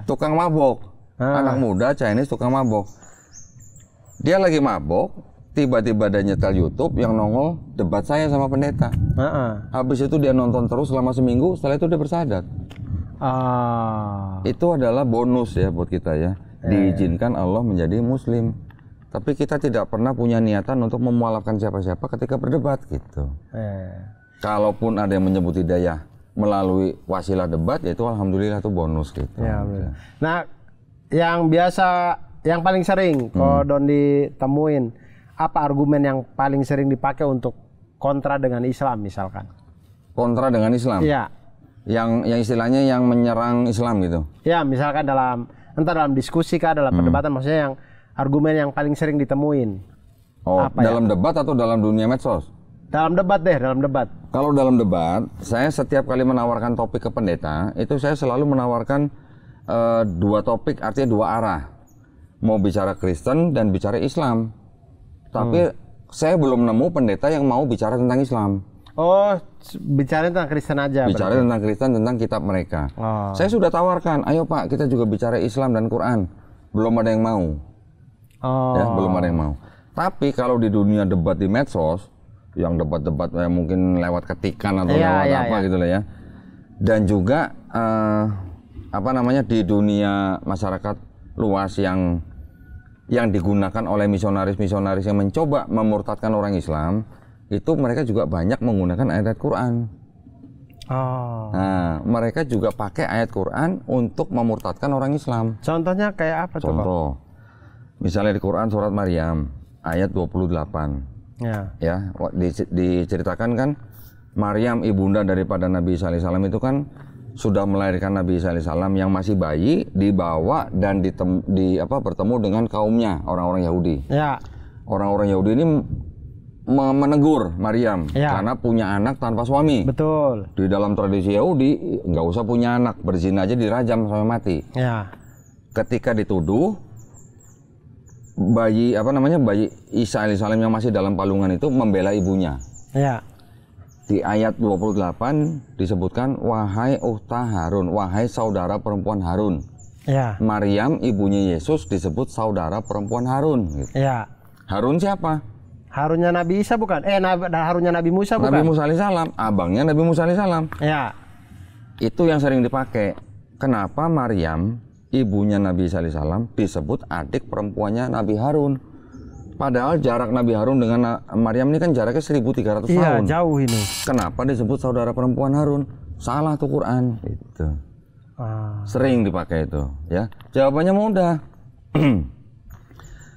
Tukang mabok, anak muda Chinese tukang mabok. Dia lagi mabok, tiba-tiba ada nyetel YouTube yang nongol debat saya sama pendeta. Habis itu dia nonton terus selama seminggu, setelah itu dia bersyahadat. Itu adalah bonus ya buat kita ya. Diizinkan Allah menjadi Muslim. Tapi kita tidak pernah punya niatan untuk memualafkan siapa-siapa ketika berdebat gitu. Kalaupun ada yang menyebut hidayah melalui wasilah debat, yaitu alhamdulillah itu bonus gitu. Nah, yang biasa, yang paling sering kalau Don ditemuin, apa argumen yang paling sering dipakai untuk kontra dengan Islam misalkan? Kontra dengan Islam? Iya. Yang istilahnya yang menyerang Islam gitu? Ya, misalkan entah dalam diskusi kah, dalam perdebatan, maksudnya yang argumen yang paling sering ditemuin. Apa dalam debat atau dalam dunia medsos? Dalam debat deh, dalam debat. Kalau dalam debat, saya setiap kali menawarkan topik ke pendeta, itu saya selalu menawarkan 2 topik, artinya 2 arah. Mau bicara Kristen dan bicara Islam. Tapi saya belum nemu pendeta yang mau bicara tentang Islam. Bicara tentang Kristen aja. Bicara tentang Kristen, tentang kitab mereka. Saya sudah tawarkan, ayo Pak, kita juga bicara Islam dan Quran. Belum ada yang mau. Ya, belum ada yang mau. Tapi kalau di dunia debat di medsos, yang debat-debat mungkin lewat ketikan atau lewat apa gitu lah ya. Dan juga di dunia masyarakat luas yang digunakan oleh misionaris-misionaris yang mencoba memurtadkan orang Islam, itu mereka juga banyak menggunakan ayat Quran. Nah, mereka juga pakai ayat Quran untuk memurtadkan orang Islam. Contohnya kayak apa? Contoh, misalnya di Quran surat Maryam ayat 28. Ya, diceritakan kan Maryam ibunda daripada Nabi Isa alaihissalam itu kan sudah melahirkan Nabi Isa alaihissalam yang masih bayi, dibawa dan bertemu dengan kaumnya, orang-orang Yahudi. Ya. Orang-orang Yahudi ini menegur Maryam Ya. karena punya anak tanpa suami. Betul. Di dalam tradisi Yahudi nggak usah punya anak, berzina aja dirajam sampai mati. Ya. Ketika dituduh bayi Isa alaihissalam yang masih dalam palungan itu membela ibunya. Ya. Di ayat 28 disebutkan, wahai ukhta Harun, wahai saudara perempuan Harun. Ya. Maryam ibunya Yesus disebut saudara perempuan Harun. Gitu. Ya. Harun siapa? Harunnya Nabi Isa bukan? Harunnya Nabi Musa bukan? Nabi Musa alaihissalam, abangnya Nabi Musa alaihissalam. Ya. Itu yang sering dipakai. Kenapa Maryam ibunya Nabi Isa alaihissalam disebut adik perempuannya Nabi Harun? Padahal jarak Nabi Harun dengan Maryam ini kan jaraknya 1300 Iya, tahun. jauh ini. Kenapa disebut saudara perempuan Harun? Salah tuh Quran. Itu. Sering dipakai itu. Ya, jawabannya mudah.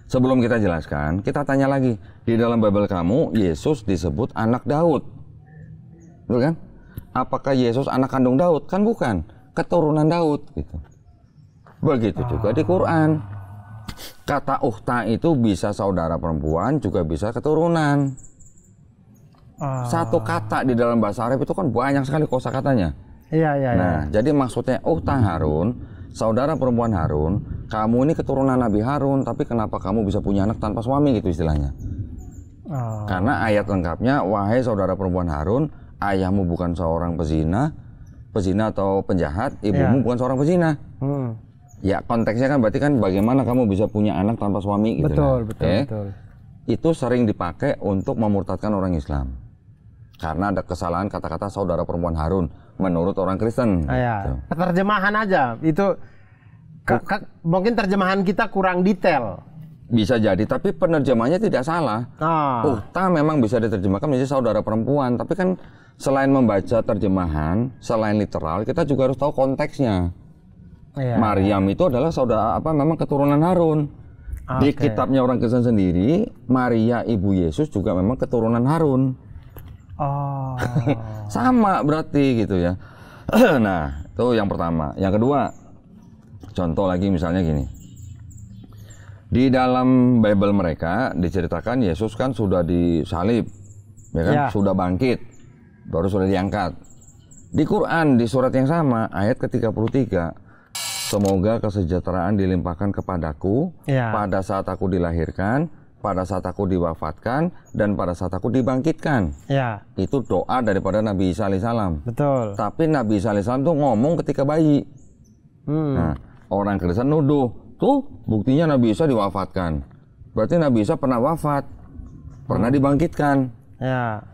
Sebelum kita jelaskan, kita tanya lagi. Di dalam Bible kamu, Yesus disebut anak Daud. Betul kan? Apakah Yesus anak kandung Daud? Kan bukan. Keturunan Daud. Gitu. Begitu juga di Quran. Kata ukhta itu bisa saudara perempuan, juga bisa keturunan. Satu kata di dalam bahasa Arab itu kan banyak sekali kosakatanya. Iya. Nah, jadi maksudnya ukhta Harun, saudara perempuan Harun, kamu ini keturunan Nabi Harun, tapi kenapa kamu bisa punya anak tanpa suami gitu istilahnya? Karena ayat lengkapnya, wahai saudara perempuan Harun, ayahmu bukan seorang pezina atau penjahat, ibumu bukan seorang pezina. Ya konteksnya kan berarti kan bagaimana kamu bisa punya anak tanpa suami gitu. Betul. Itu sering dipakai untuk memurtadkan orang Islam. Karena ada kesalahan kata-kata saudara perempuan Harun menurut orang Kristen. Gitu. Terjemahan aja. Itu mungkin terjemahan kita kurang detail. Bisa jadi, tapi penerjemahnya tidak salah. Ukhta memang bisa diterjemahkan menjadi saudara perempuan, tapi kan selain membaca terjemahan, selain literal, kita juga harus tahu konteksnya. Maryam itu adalah memang keturunan Harun. Di kitabnya orang Kristen sendiri, Maria ibu Yesus juga memang keturunan Harun. Sama berarti gitu ya. Nah, itu yang pertama. Yang kedua, contoh lagi misalnya gini. Di dalam Bible mereka diceritakan Yesus kan sudah disalib, ya kan? Sudah bangkit, baru sudah diangkat. Di Quran di surat yang sama ayat ke-33, semoga kesejahteraan dilimpahkan kepadaku pada saat aku dilahirkan, pada saat aku diwafatkan, dan pada saat aku dibangkitkan. Itu doa daripada Nabi Isa alaihissalam. Betul. Tapi Nabi Isa alaihissalam tuh ngomong ketika bayi. Nah, orang Kristen nuduh, tuh buktinya Nabi Isa diwafatkan. Berarti Nabi Isa pernah wafat, pernah dibangkitkan.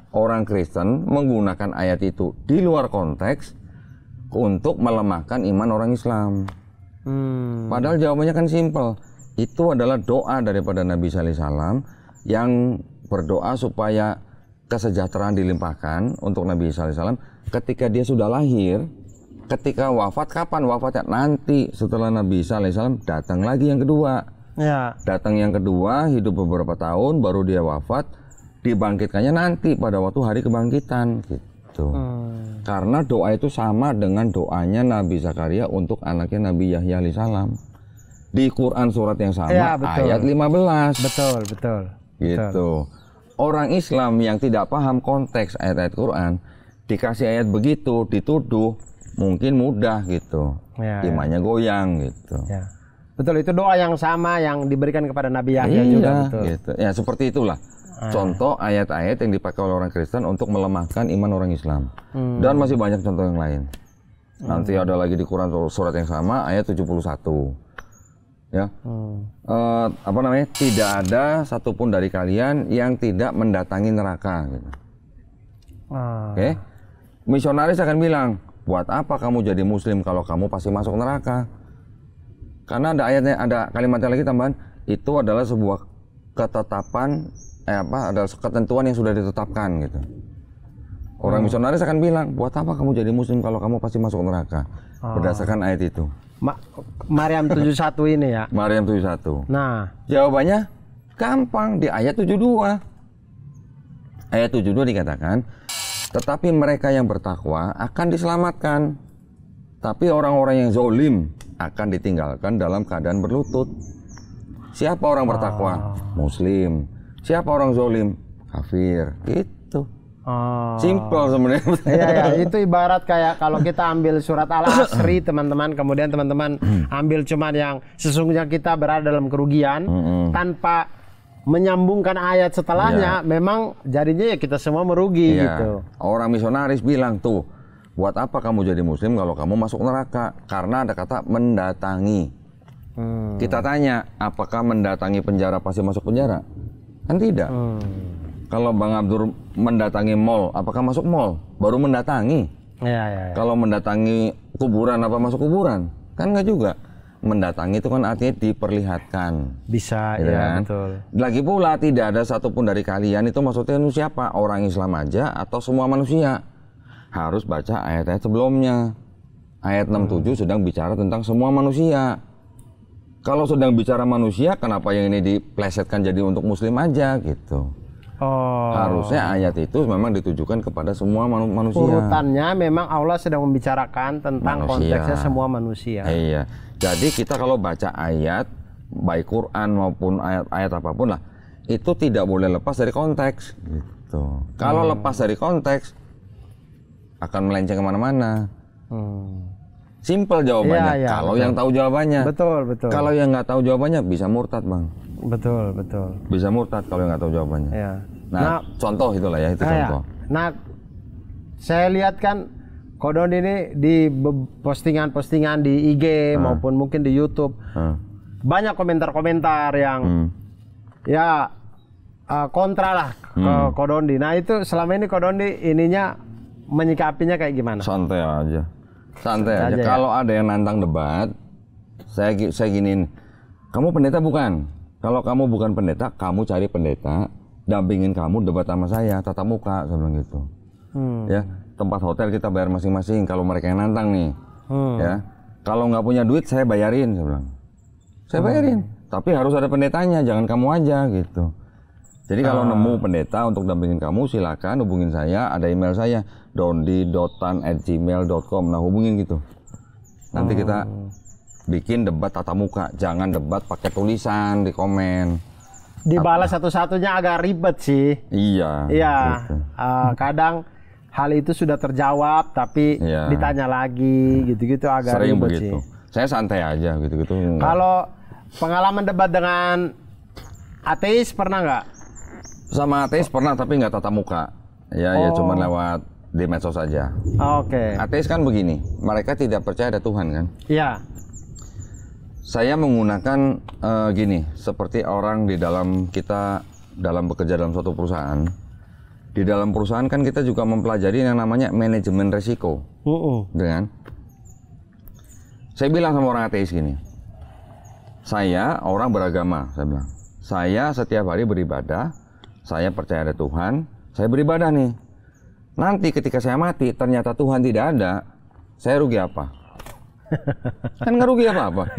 Orang Kristen menggunakan ayat itu di luar konteks untuk melemahkan iman orang Islam. Padahal jawabannya kan simpel. Itu adalah doa daripada Nabi SAW yang berdoa supaya kesejahteraan dilimpahkan untuk Nabi SAW ketika dia sudah lahir. Ketika wafat, kapan wafatnya? Nanti setelah Nabi SAW datang lagi yang kedua. Datang yang kedua, hidup beberapa tahun, baru dia wafat. Dibangkitkannya nanti pada waktu hari kebangkitan gitu. Karena doa itu sama dengan doanya Nabi Zakaria untuk anaknya Nabi Yahya alaihissalam. Di Quran surat yang sama, ayat 15. Betul. Gitu. Orang Islam yang tidak paham konteks ayat-ayat Quran, dikasih ayat begitu, dituduh, mungkin mudah gitu. Imannya goyang gitu. Betul, itu doa yang sama yang diberikan kepada Nabi Yahya juga. Betul. Gitu. Ya seperti itulah. Contoh ayat-ayat yang dipakai oleh orang Kristen untuk melemahkan iman orang Islam. Dan masih banyak contoh yang lain. Nanti ada lagi di Quran surat yang sama ayat 71. Ya. Tidak ada satupun dari kalian yang tidak mendatangi neraka gitu. Oke. Misionaris akan bilang, buat apa kamu jadi muslim kalau kamu pasti masuk neraka? Karena ada ayatnya, ada kalimatnya lagi tambahan, itu adalah sebuah ketetapan adalah ketentuan yang sudah ditetapkan gitu. Orang misionaris akan bilang, buat apa kamu jadi muslim kalau kamu pasti masuk neraka? Berdasarkan ayat itu. Maryam 71 ini ya. Maryam 71. Nah, jawabannya gampang di ayat 72. Ayat 72 dikatakan, Tetapi mereka yang bertakwa akan diselamatkan. Tapi orang-orang yang zolim akan ditinggalkan dalam keadaan berlutut. Siapa orang bertakwa? Muslim. Siapa orang zolim? Kafir. Itu. Simple sebenarnya. Iya, ya. Itu ibarat kayak kalau kita ambil surat Al-Asri teman-teman, kemudian teman-teman ambil cuman yang sesungguhnya kita berada dalam kerugian tanpa menyambungkan ayat setelahnya, memang jadinya ya kita semua merugi gitu. Orang misionaris bilang tuh, buat apa kamu jadi muslim kalau kamu masuk neraka? Karena ada kata mendatangi. Kita tanya, apakah mendatangi penjara pasti masuk penjara? Kan tidak. Kalau Bang Abdur mendatangi mall, apakah masuk mall? Baru mendatangi. Ya. Kalau mendatangi kuburan, apa masuk kuburan? Kan enggak juga. Mendatangi itu kan artinya diperlihatkan. Bisa, gitu ya kan? betul. Lagi pula tidak ada satupun dari kalian itu maksudnya siapa? Orang Islam aja atau semua manusia? Harus baca ayat-ayat sebelumnya. Ayat 67 sedang bicara tentang semua manusia. Kalau sedang bicara manusia, kenapa yang ini diplesetkan jadi untuk muslim aja gitu? Harusnya ayat itu memang ditujukan kepada semua manusia. Urutannya memang Allah sedang membicarakan tentang konteksnya semua manusia. Iya. Jadi kita kalau baca ayat, baik Quran maupun ayat-ayat apapun lah, itu tidak boleh lepas dari konteks. Gitu. Kalau lepas dari konteks, akan melenceng kemana-mana. Simple jawabannya. Kalau yang tahu jawabannya. Betul. Kalau yang nggak tahu jawabannya bisa murtad, Bang. Betul. Bisa murtad kalau yang nggak tahu jawabannya. Ya. Nah, contoh itulah ya, itu contoh. Nah, saya lihat kan Kodon ini di postingan-postingan di IG maupun mungkin di YouTube. Banyak komentar-komentar yang ya kontra lah ke Kodondi. Nah, itu selama ini Kodondi ininya menyikapinya kayak gimana? Santai aja. Kalau ada yang nantang debat, saya giniin, kamu pendeta bukan? Kalau kamu bukan pendeta, kamu cari pendeta, dampingin kamu debat sama saya, tatap muka, saya bilang gitu. Ya, tempat hotel kita bayar masing-masing. Kalau mereka yang nantang nih, ya, kalau nggak punya duit saya bayarin, saya bilang. Saya bayarin, tapi harus ada pendetanya, jangan kamu aja gitu. Jadi kalau nemu pendeta untuk dampingin kamu, silakan hubungin saya. Ada email saya, dondi.tan@gmail.com. Nah, hubungin gitu. Nanti kita bikin debat tatap muka, jangan debat pakai tulisan di komen. Dibalas satu-satunya agak ribet sih. Iya. Gitu. Kadang hal itu sudah terjawab, tapi ditanya lagi, gitu-gitu agak sering ribet begitu. sih. Saya santai aja, gitu-gitu. Kalau pengalaman debat dengan ateis pernah nggak? Sama ateis pernah, tapi nggak tatap muka. Ya cuma lewat di medsos saja. Oke. Ateis kan begini, mereka tidak percaya ada Tuhan kan? Iya. Saya menggunakan gini, seperti orang di dalam kita dalam bekerja dalam suatu perusahaan. Di dalam perusahaan kan kita juga mempelajari yang namanya manajemen resiko. Dengan saya bilang sama orang ateis gini, saya orang beragama, saya bilang, saya setiap hari beribadah, saya percaya ada Tuhan, saya beribadah nih. Nanti ketika saya mati, ternyata Tuhan tidak ada, saya rugi apa? Kan nggak rugi apa-apa.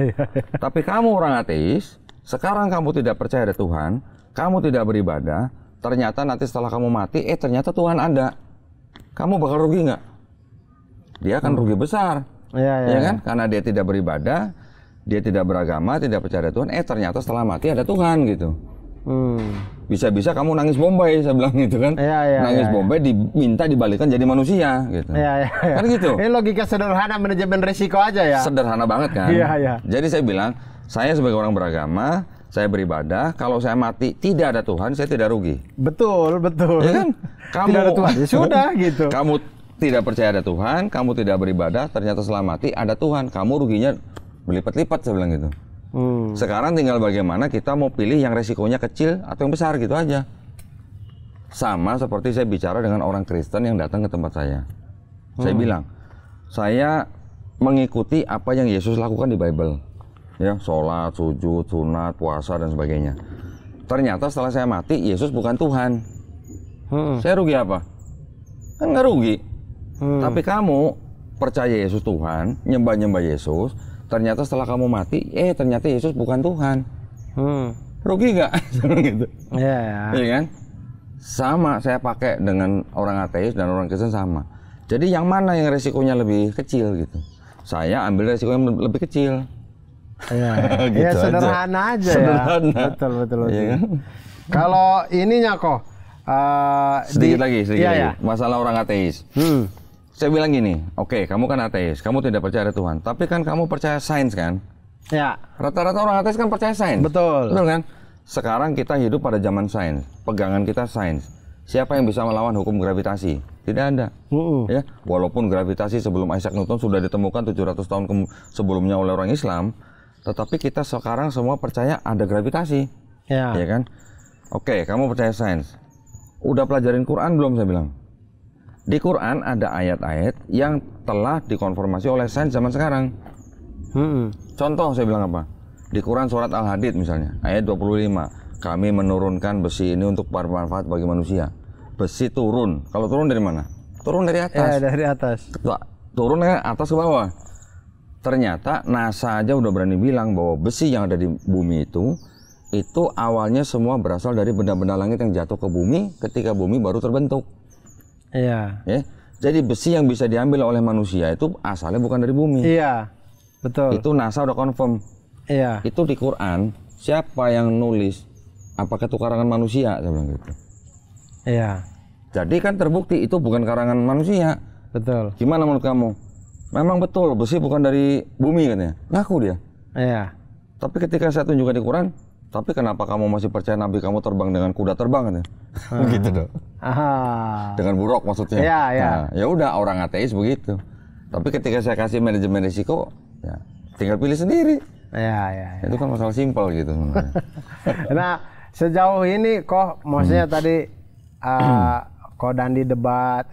Tapi kamu orang ateis, sekarang kamu tidak percaya ada Tuhan, kamu tidak beribadah, ternyata nanti setelah kamu mati, ternyata Tuhan ada. Kamu bakal rugi nggak? Dia akan rugi besar. Ya kan? Karena dia tidak beribadah, dia tidak beragama, tidak percaya ada Tuhan, ternyata setelah mati ada Tuhan gitu. Bisa-bisa kamu nangis Bombay, saya bilang gitu kan. Nangis Bombay diminta dibalikan jadi manusia gitu. Kan gitu. Ini logika sederhana manajemen risiko aja ya. Sederhana banget kan. Jadi saya bilang, saya sebagai orang beragama, saya beribadah, kalau saya mati tidak ada Tuhan, saya tidak rugi. Betul. Ya kan? Kamu tidak ada Tuhan, ya sudah gitu. Kamu tidak percaya ada Tuhan, kamu tidak beribadah, ternyata setelah mati ada Tuhan, kamu ruginya berlipat-lipat, saya bilang gitu. Sekarang tinggal bagaimana kita mau pilih yang resikonya kecil atau yang besar gitu aja. Sama seperti saya bicara dengan orang Kristen yang datang ke tempat saya. Saya bilang, saya mengikuti apa yang Yesus lakukan di Bible. Ya, sholat, sujud, sunat, puasa dan sebagainya. Ternyata setelah saya mati, Yesus bukan Tuhan. Saya rugi apa? Kan nggak rugi. Tapi kamu percaya Yesus Tuhan, nyembah Yesus, ternyata setelah kamu mati, ternyata Yesus bukan Tuhan. Rugi nggak? Gitu. Iya kan? Sama saya pakai dengan orang ateis dan orang Kristen sama. Jadi yang mana yang resikonya lebih kecil gitu? Saya ambil resiko yang lebih kecil. Iya, Gitu ya aja. sederhana aja Sederhana. ya. Betul. Iya kan? Kalau ininya kok Sedikit lagi. Iya, ya. Masalah orang ateis. Saya bilang gini, oke, kamu kan ateis, kamu tidak percaya ada Tuhan, tapi kan kamu percaya sains kan? Ya, Rata-rata orang ateis kan percaya sains. betul. Betul kan? Sekarang kita hidup pada zaman sains, pegangan kita sains. Siapa yang bisa melawan hukum gravitasi? Tidak ada. Ya, walaupun gravitasi sebelum Isaac Newton sudah ditemukan 700 tahun sebelumnya oleh orang Islam, tetapi kita sekarang semua percaya ada gravitasi. Ya. Ya kan? Oke, kamu percaya sains. Udah pelajarin Quran belum, saya bilang? Di Quran ada ayat-ayat yang telah dikonfirmasi oleh sains zaman sekarang. Contoh saya bilang apa? Di Quran surat Al-Hadid misalnya, ayat 25. Kami menurunkan besi ini untuk bermanfaat bagi manusia. Besi turun. Kalau turun dari mana? Turun dari atas. Ya, dari atas. Turun dari atas ke bawah. Ternyata NASA aja udah berani bilang bahwa besi yang ada di bumi itu awalnya semua berasal dari benda-benda langit yang jatuh ke bumi ketika bumi baru terbentuk. Iya. Ya. Jadi besi yang bisa diambil oleh manusia itu asalnya bukan dari bumi. Iya. Betul. Itu NASA udah confirm. Iya. Itu di Quran, siapa yang nulis? Apakah itu karangan manusia? Saya bilang gitu. Iya. Jadi kan terbukti itu bukan karangan manusia. Betul. Gimana menurut kamu? Memang betul, besi bukan dari bumi katanya. Ngaku dia. Iya. Tapi ketika saya tunjukkan di Quran, tapi kenapa kamu masih percaya Nabi kamu terbang dengan kuda terbang katanya? Gitu dong. Dengan buruk maksudnya. Iya, iya. Nah, ya udah orang ateis begitu. Tapi ketika saya kasih manajemen risiko, ya tinggal pilih sendiri. Iya. Itu kan masalah simpel gitu sebenarnya. Nah, sejauh ini kok maksudnya tadi Kodondi debat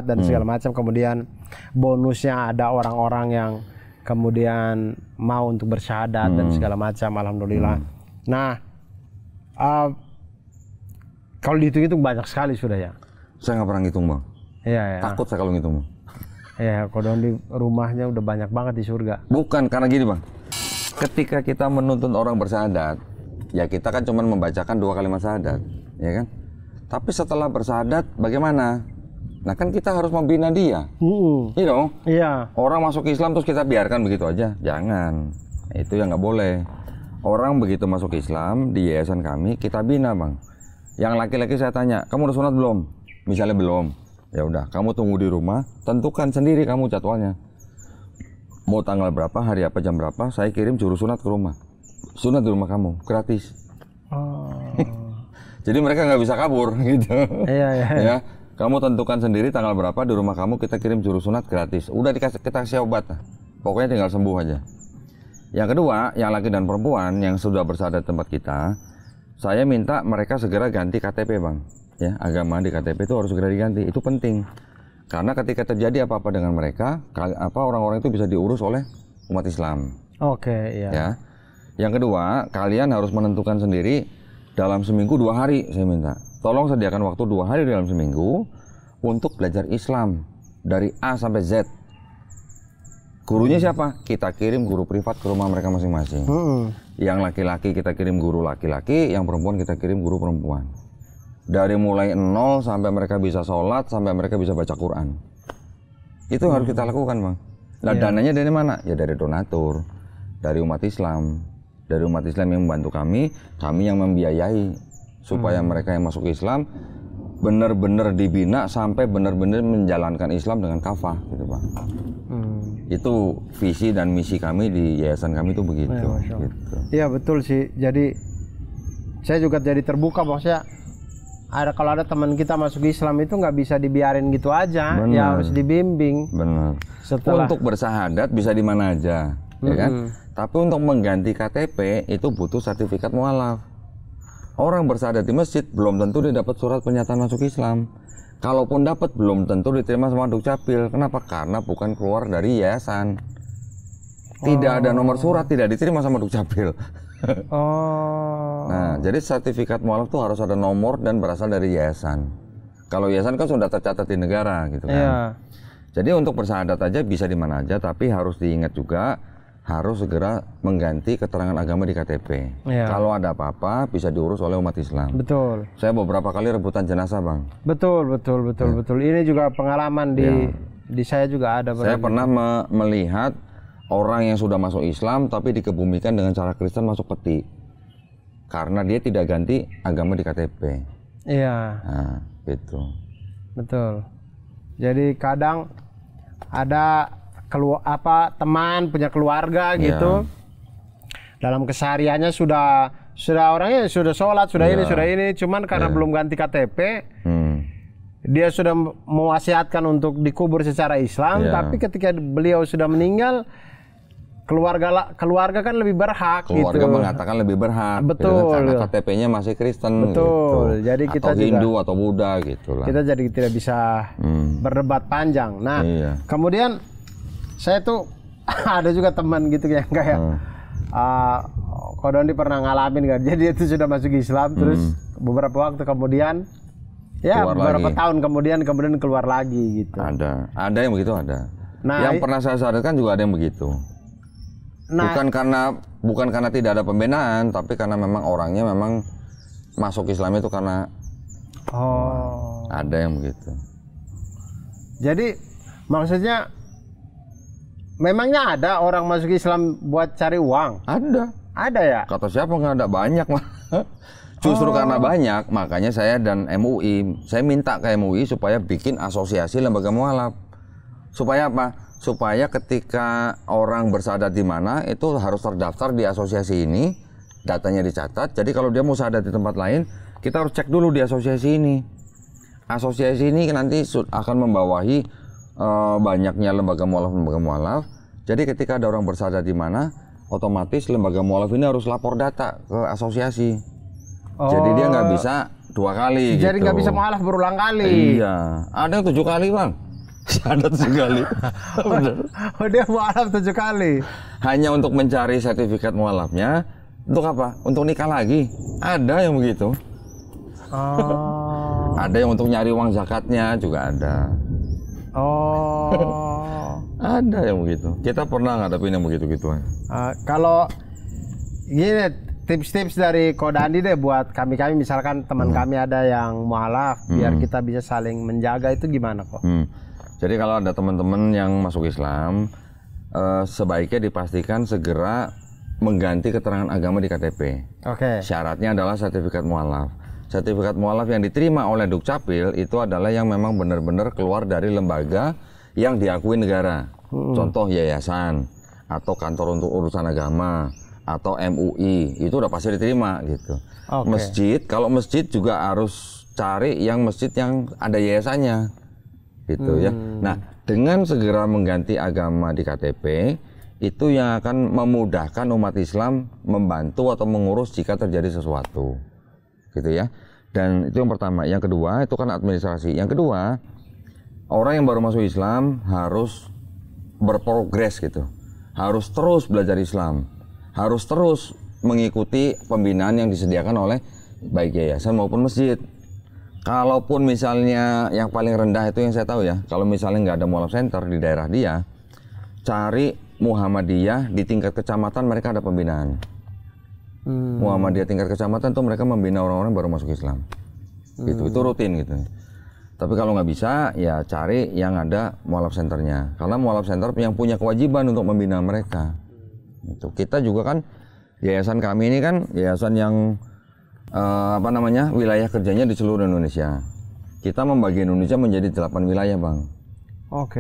dan segala macam, kemudian bonusnya ada orang-orang yang kemudian mau untuk bersyahadat dan segala macam, alhamdulillah. Nah, kalau dihitung-hitung banyak sekali sudah ya. Saya nggak pernah ngitung, Bang. Iya. Takut saya kalau ngitung, Bang. Iya, Kodondi rumahnya udah banyak banget di surga. Bukan, karena gini, Bang. Ketika kita menuntun orang bersyahadat, ya kita kan cuma membacakan 2 kalimat syahadat, ya kan? Tapi setelah bersyahadat bagaimana? Nah kan kita harus membina dia. Iya dong? Iya. Orang masuk Islam terus kita biarkan begitu aja? Jangan. Itu yang nggak boleh. Orang begitu masuk Islam di yayasan kami, kita bina, Bang. Yang laki-laki saya tanya, kamu udah sunat belum? Misalnya belum. Ya udah, kamu tunggu di rumah, tentukan sendiri kamu jadwalnya. Mau tanggal berapa, hari apa, jam berapa, saya kirim juru sunat ke rumah. Sunat di rumah kamu, gratis. Jadi mereka nggak bisa kabur gitu. Iya. Ya, kamu tentukan sendiri tanggal berapa di rumah kamu, kita kirim juru sunat gratis. Udah kita kasih obat, pokoknya tinggal sembuh aja. Yang kedua, yang laki dan perempuan yang sudah bersyahadat tempat kita, saya minta mereka segera ganti KTP, Bang. Ya, agama di KTP itu harus segera diganti. Itu penting. Karena ketika terjadi apa-apa dengan mereka, orang-orang itu bisa diurus oleh umat Islam. Oke, iya. Ya. Yang kedua, kalian harus menentukan sendiri dalam seminggu 2 hari, saya minta. Tolong sediakan waktu 2 hari dalam seminggu untuk belajar Islam dari A sampai Z. Gurunya siapa? Kita kirim guru privat ke rumah mereka masing-masing. Yang laki-laki kita kirim guru laki-laki, yang perempuan kita kirim guru perempuan. Dari mulai 0 sampai mereka bisa sholat, sampai mereka bisa baca Quran. Itu harus kita lakukan, Bang. Nah, dananya dari mana? Ya dari donatur, dari umat Islam. Dari umat Islam yang membantu kami yang membiayai supaya mereka yang masuk Islam benar-benar dibina sampai benar-benar menjalankan Islam dengan kafah, gitu, Pak. Itu visi dan misi kami di yayasan kami itu begitu. Gitu. Iya betul sih. Jadi saya juga jadi terbuka, maksudnya kalau ada teman kita masuk Islam itu nggak bisa dibiarin gitu aja. Bener. Ya harus dibimbing. Benar. Setelah Untuk bersahadat bisa di mana aja, ya kan? Tapi untuk mengganti KTP itu butuh sertifikat mualaf. Orang bersahadat di masjid belum tentu dia dapat surat pernyataan masuk Islam. Kalaupun dapat belum tentu diterima sama Dukcapil. Kenapa? Karena bukan keluar dari yayasan. Tidak ada nomor surat, tidak diterima sama Dukcapil. Nah, jadi sertifikat mualaf itu harus ada nomor dan berasal dari yayasan. Kalau yayasan kan sudah tercatat di negara, gitu kan. Iya. Jadi untuk bersahadat aja bisa di mana aja, tapi harus diingat juga harus segera mengganti keterangan agama di KTP. Iya. Kalau ada apa-apa bisa diurus oleh umat Islam. Betul. Saya beberapa kali rebutan jenazah, Bang. Betul. Ini juga pengalaman di saya juga ada. Saya pernah melihat orang yang sudah masuk Islam tapi dikebumikan dengan cara Kristen masuk peti. Karena dia tidak ganti agama di KTP. Iya. Nah, gitu. Betul. Jadi kadang ada teman punya keluarga gitu. Dalam kesehariannya sudah orangnya sudah sholat, sudah ini, cuman karena belum ganti KTP, dia sudah mewasiatkan untuk dikubur secara Islam, tapi ketika beliau sudah meninggal, keluarga kan lebih berhak. Keluarga gitu. mengatakan lebih berhak. Betul. Gitu, karena KTP-nya masih Kristen. Betul. Gitu. Jadi kita atau Hindu atau Buddha gitu lah. Kita jadi tidak bisa berdebat panjang. Nah, kemudian saya tuh ada juga teman gitu yang kayak Ko Dondi pernah ngalamin kan. Jadi itu sudah masuk Islam terus beberapa waktu kemudian beberapa tahun kemudian keluar lagi gitu. Ada yang begitu ada. Nah, yang pernah saya sadarkan juga ada yang begitu. Nah, bukan karena tidak ada pembinaan, tapi karena memang orangnya memang masuk Islam itu karena ada yang begitu. Jadi maksudnya memangnya ada orang masuk Islam buat cari uang? Ada ya? Kata siapa nggak ada, banyak mah. Justru karena banyak, makanya saya dan MUI, saya minta ke MUI supaya bikin asosiasi lembaga mualaf. Supaya apa? Supaya ketika orang bersahadat di mana itu harus terdaftar di asosiasi ini, datanya dicatat. Jadi kalau dia mau sahadat di tempat lain, kita harus cek dulu di asosiasi ini. Asosiasi ini nanti akan membawahi banyaknya lembaga mualaf. Jadi ketika ada orang bersahadat di mana, otomatis lembaga mualaf ini harus lapor data ke asosiasi. Jadi dia nggak bisa 2 kali. Jadi nggak bisa mualaf berulang kali. Iya, ada yang 7 kali, Bang. Ada 7 kali. Dia mualaf 7 kali. Hanya untuk mencari sertifikat mualafnya. Untuk apa? Untuk nikah lagi. Ada yang begitu. Ada yang untuk nyari uang zakatnya juga ada. Ada yang begitu. Kita pernah ngadepin yang begitu-gituan. Kalau gini, tips-tips dari Ko Dondi deh buat kami misalkan teman kami ada yang mualaf, biar kita bisa saling menjaga, itu gimana kok? Jadi kalau ada teman-teman yang masuk Islam, sebaiknya dipastikan segera mengganti keterangan agama di KTP. Syaratnya adalah sertifikat mualaf. Sertifikat mualaf yang diterima oleh Dukcapil itu adalah yang memang benar-benar keluar dari lembaga yang diakui negara. Contoh yayasan atau kantor untuk urusan agama atau MUI, itu udah pasti diterima gitu. Masjid, kalau masjid juga harus cari yang masjid yang ada yayasannya gitu ya. Nah, dengan segera mengganti agama di KTP, itu yang akan memudahkan umat Islam membantu atau mengurus jika terjadi sesuatu gitu ya. Dan itu yang pertama. Yang kedua itu kan administrasi. Yang kedua, orang yang baru masuk Islam harus berprogres gitu, harus terus belajar Islam, harus terus mengikuti pembinaan yang disediakan oleh baik yayasan maupun masjid. Kalaupun misalnya yang paling rendah itu yang saya tahu ya, kalau misalnya nggak ada mualaf center di daerah dia, cari Muhammadiyah di tingkat kecamatan, mereka ada pembinaan. Muhammadiyah tingkat kecamatan tuh mereka membina orang-orang baru masuk Islam. Gitu, itu rutin gitu. Tapi kalau nggak bisa, ya cari yang ada mualaf centernya. Karena mualaf center yang punya kewajiban untuk membina mereka. Itu kita juga kan, yayasan kami ini kan yayasan yang wilayah kerjanya di seluruh Indonesia. Kita membagi Indonesia menjadi 8 wilayah, Bang.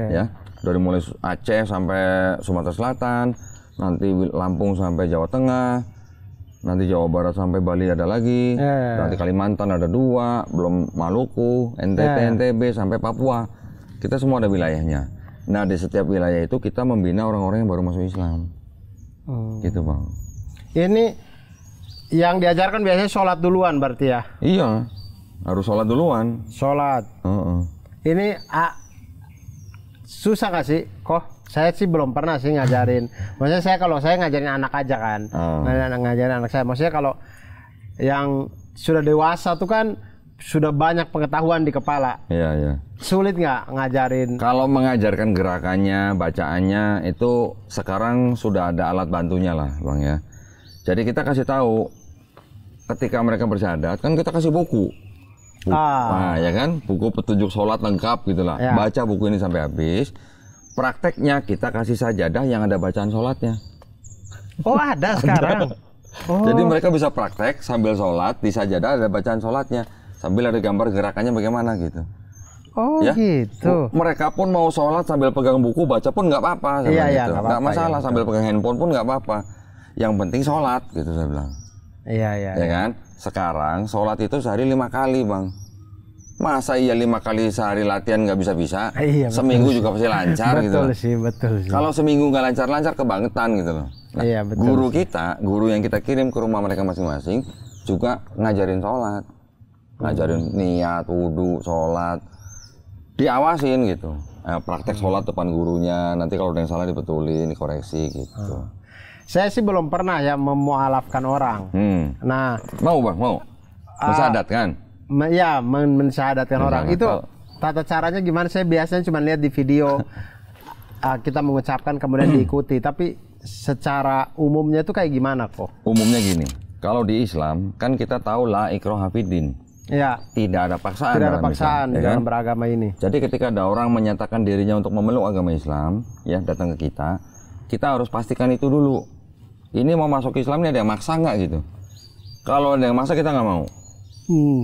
Ya, dari mulai Aceh sampai Sumatera Selatan, nanti Lampung sampai Jawa Tengah, nanti Jawa Barat sampai Bali ada lagi, nanti Kalimantan ada 2, belum Maluku, NTB sampai Papua. Kita semua ada wilayahnya. Nah, di setiap wilayah itu kita membina orang-orang yang baru masuk Islam. Gitu, Bang. Ini yang diajarkan biasanya sholat duluan berarti ya? Iya, harus sholat duluan. Sholat. Ini susah nggak sih? Kok saya sih belum pernah sih ngajarin. Maksudnya kalau saya ngajarin anak aja kan, ngajarin anak saya. Maksudnya kalau yang sudah dewasa tuh kan sudah banyak pengetahuan di kepala. Iya, iya. Sulit nggak ngajarin? Kalau mengajarkan gerakannya, bacaannya itu sekarang sudah ada alat bantunya lah, Bang ya. Jadi kita kasih tahu ketika mereka bersyahadat kan kita kasih buku. Nah, ya kan? Buku petunjuk sholat lengkap gitulah. Ya. Baca buku ini sampai habis. Prakteknya kita kasih sajadah yang ada bacaan sholatnya. Oh, ada sekarang. Oh. Jadi mereka bisa praktek sambil sholat, di sajadah ada bacaan sholatnya. Sambil ada gambar gerakannya bagaimana gitu. Oh, ya? Gitu. Mereka pun mau sholat sambil pegang buku, baca pun nggak apa-apa. Iya, iya, gitu. Nggak masalah, ya, sambil pegang handphone pun nggak apa-apa. Yang penting sholat gitu saya bilang. Iya, iya. Ya kan? Sekarang sholat itu sehari 5 kali, Bang. Masa iya 5 kali sehari latihan nggak bisa-bisa? Iya, seminggu juga pasti lancar gitu. Betul sih, betul sih. Kalau seminggu nggak lancar-lancar kebangetan gitu loh. Nah, iya, betul. Guru yang kita kirim ke rumah mereka masing-masing juga ngajarin sholat, ngajarin niat, wudhu, sholat, diawasin gitu. Praktek sholat depan gurunya. Nanti kalau ada yang salah dibetulin, dikoreksi gitu. Saya sih belum pernah ya memualafkan orang. Nah, mau Bang, mau mensyahadat kan? Ya, mensyahadatkan orang. Itu tata caranya gimana? Saya biasanya cuma lihat di video. Kita mengucapkan kemudian diikuti. Tapi secara umumnya itu kayak gimana kok? Umumnya gini. Kalau di Islam kan kita tahu la ikraha fiddin. Ya. Tidak ada paksaan. Tidak ada paksaan Islam, dalam kan? beragama ini. Jadi ketika ada orang menyatakan dirinya untuk memeluk agama Islam, ya datang ke kita harus pastikan itu dulu. Ini mau masuk Islam ini ada yang maksa nggak gitu? Kalau ada yang maksa kita nggak mau.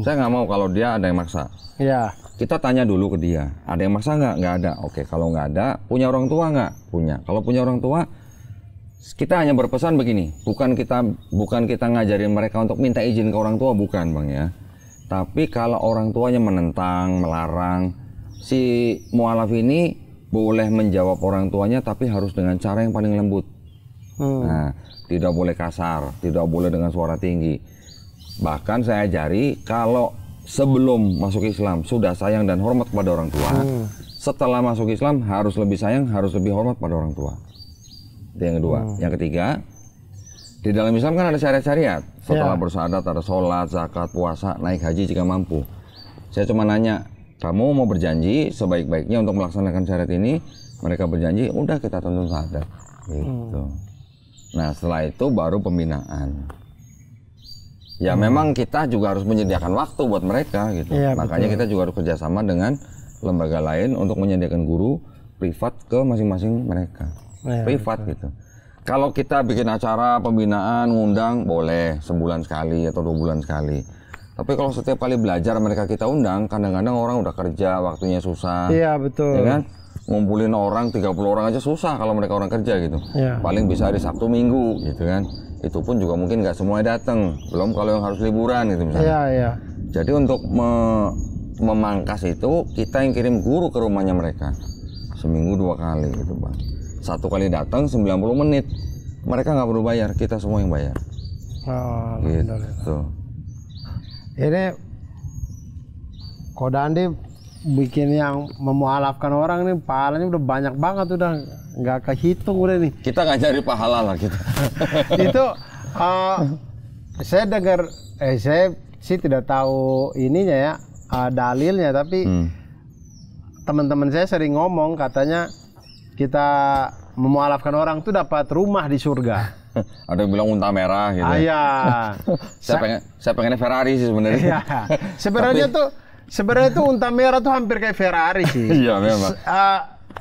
Saya nggak mau kalau dia ada yang maksa. Ya. Kita tanya dulu ke dia, ada yang maksa nggak? Nggak ada. Oke, kalau nggak ada, punya orang tua nggak? Punya. Kalau punya orang tua, kita hanya berpesan begini, bukan kita ngajarin mereka untuk minta izin ke orang tua, bukan Bang ya. Tapi kalau orang tuanya menentang, melarang, si mualaf ini boleh menjawab orang tuanya, tapi harus dengan cara yang paling lembut. Nah, tidak boleh kasar, tidak boleh dengan suara tinggi. Bahkan saya ajari kalau sebelum masuk Islam sudah sayang dan hormat kepada orang tua, setelah masuk Islam harus lebih sayang, harus lebih hormat pada orang tua. Itu yang kedua. Yang ketiga, di dalam Islam kan ada syariat-syariat. Setelah bersyahadat ada sholat, zakat, puasa, naik haji jika mampu. Saya cuma nanya, kamu mau berjanji sebaik-baiknya untuk melaksanakan syariat ini? Mereka berjanji, udah kita tuntun syahadat. Gitu. Nah setelah itu baru pembinaan. Ya memang kita juga harus menyediakan waktu buat mereka gitu. Ya, makanya kita juga harus kerjasama dengan lembaga lain untuk menyediakan guru privat ke masing-masing mereka. Ya, privat gitu. Kalau kita bikin acara pembinaan, ngundang boleh sebulan sekali atau 2 bulan sekali. Tapi kalau setiap kali belajar mereka kita undang, kadang-kadang orang udah kerja, waktunya susah. Iya betul. Ya kan? Ngumpulin orang 30 orang aja susah kalau mereka orang kerja gitu. Ya. Paling bisa hari Sabtu Minggu gitu kan. Itu pun juga mungkin nggak semuanya datang. Belum kalau yang harus liburan gitu misalnya. Iya, iya. Jadi untuk memangkas itu kita yang kirim guru ke rumahnya mereka. Seminggu 2 kali gitu Bang. 1 kali datang 90 menit. Mereka nggak perlu bayar, kita semua yang bayar. Oh, Gitu. Ini Kodandi bikin yang memualafkan orang nih, pahalanya udah banyak banget, udah nggak kehitung udah nih. Kita nggak cari pahala lah kita. Itu saya dengar, saya sih tidak tahu ininya ya, dalilnya, tapi teman-teman saya sering ngomong katanya kita memualafkan orang tuh dapat rumah di surga. Ada yang bilang unta merah gitu. Iya. Saya pengennya Ferrari sih sebenarnya. Iya. Sebenarnya tuh unta merah tuh hampir kayak Ferrari sih. Iya memang.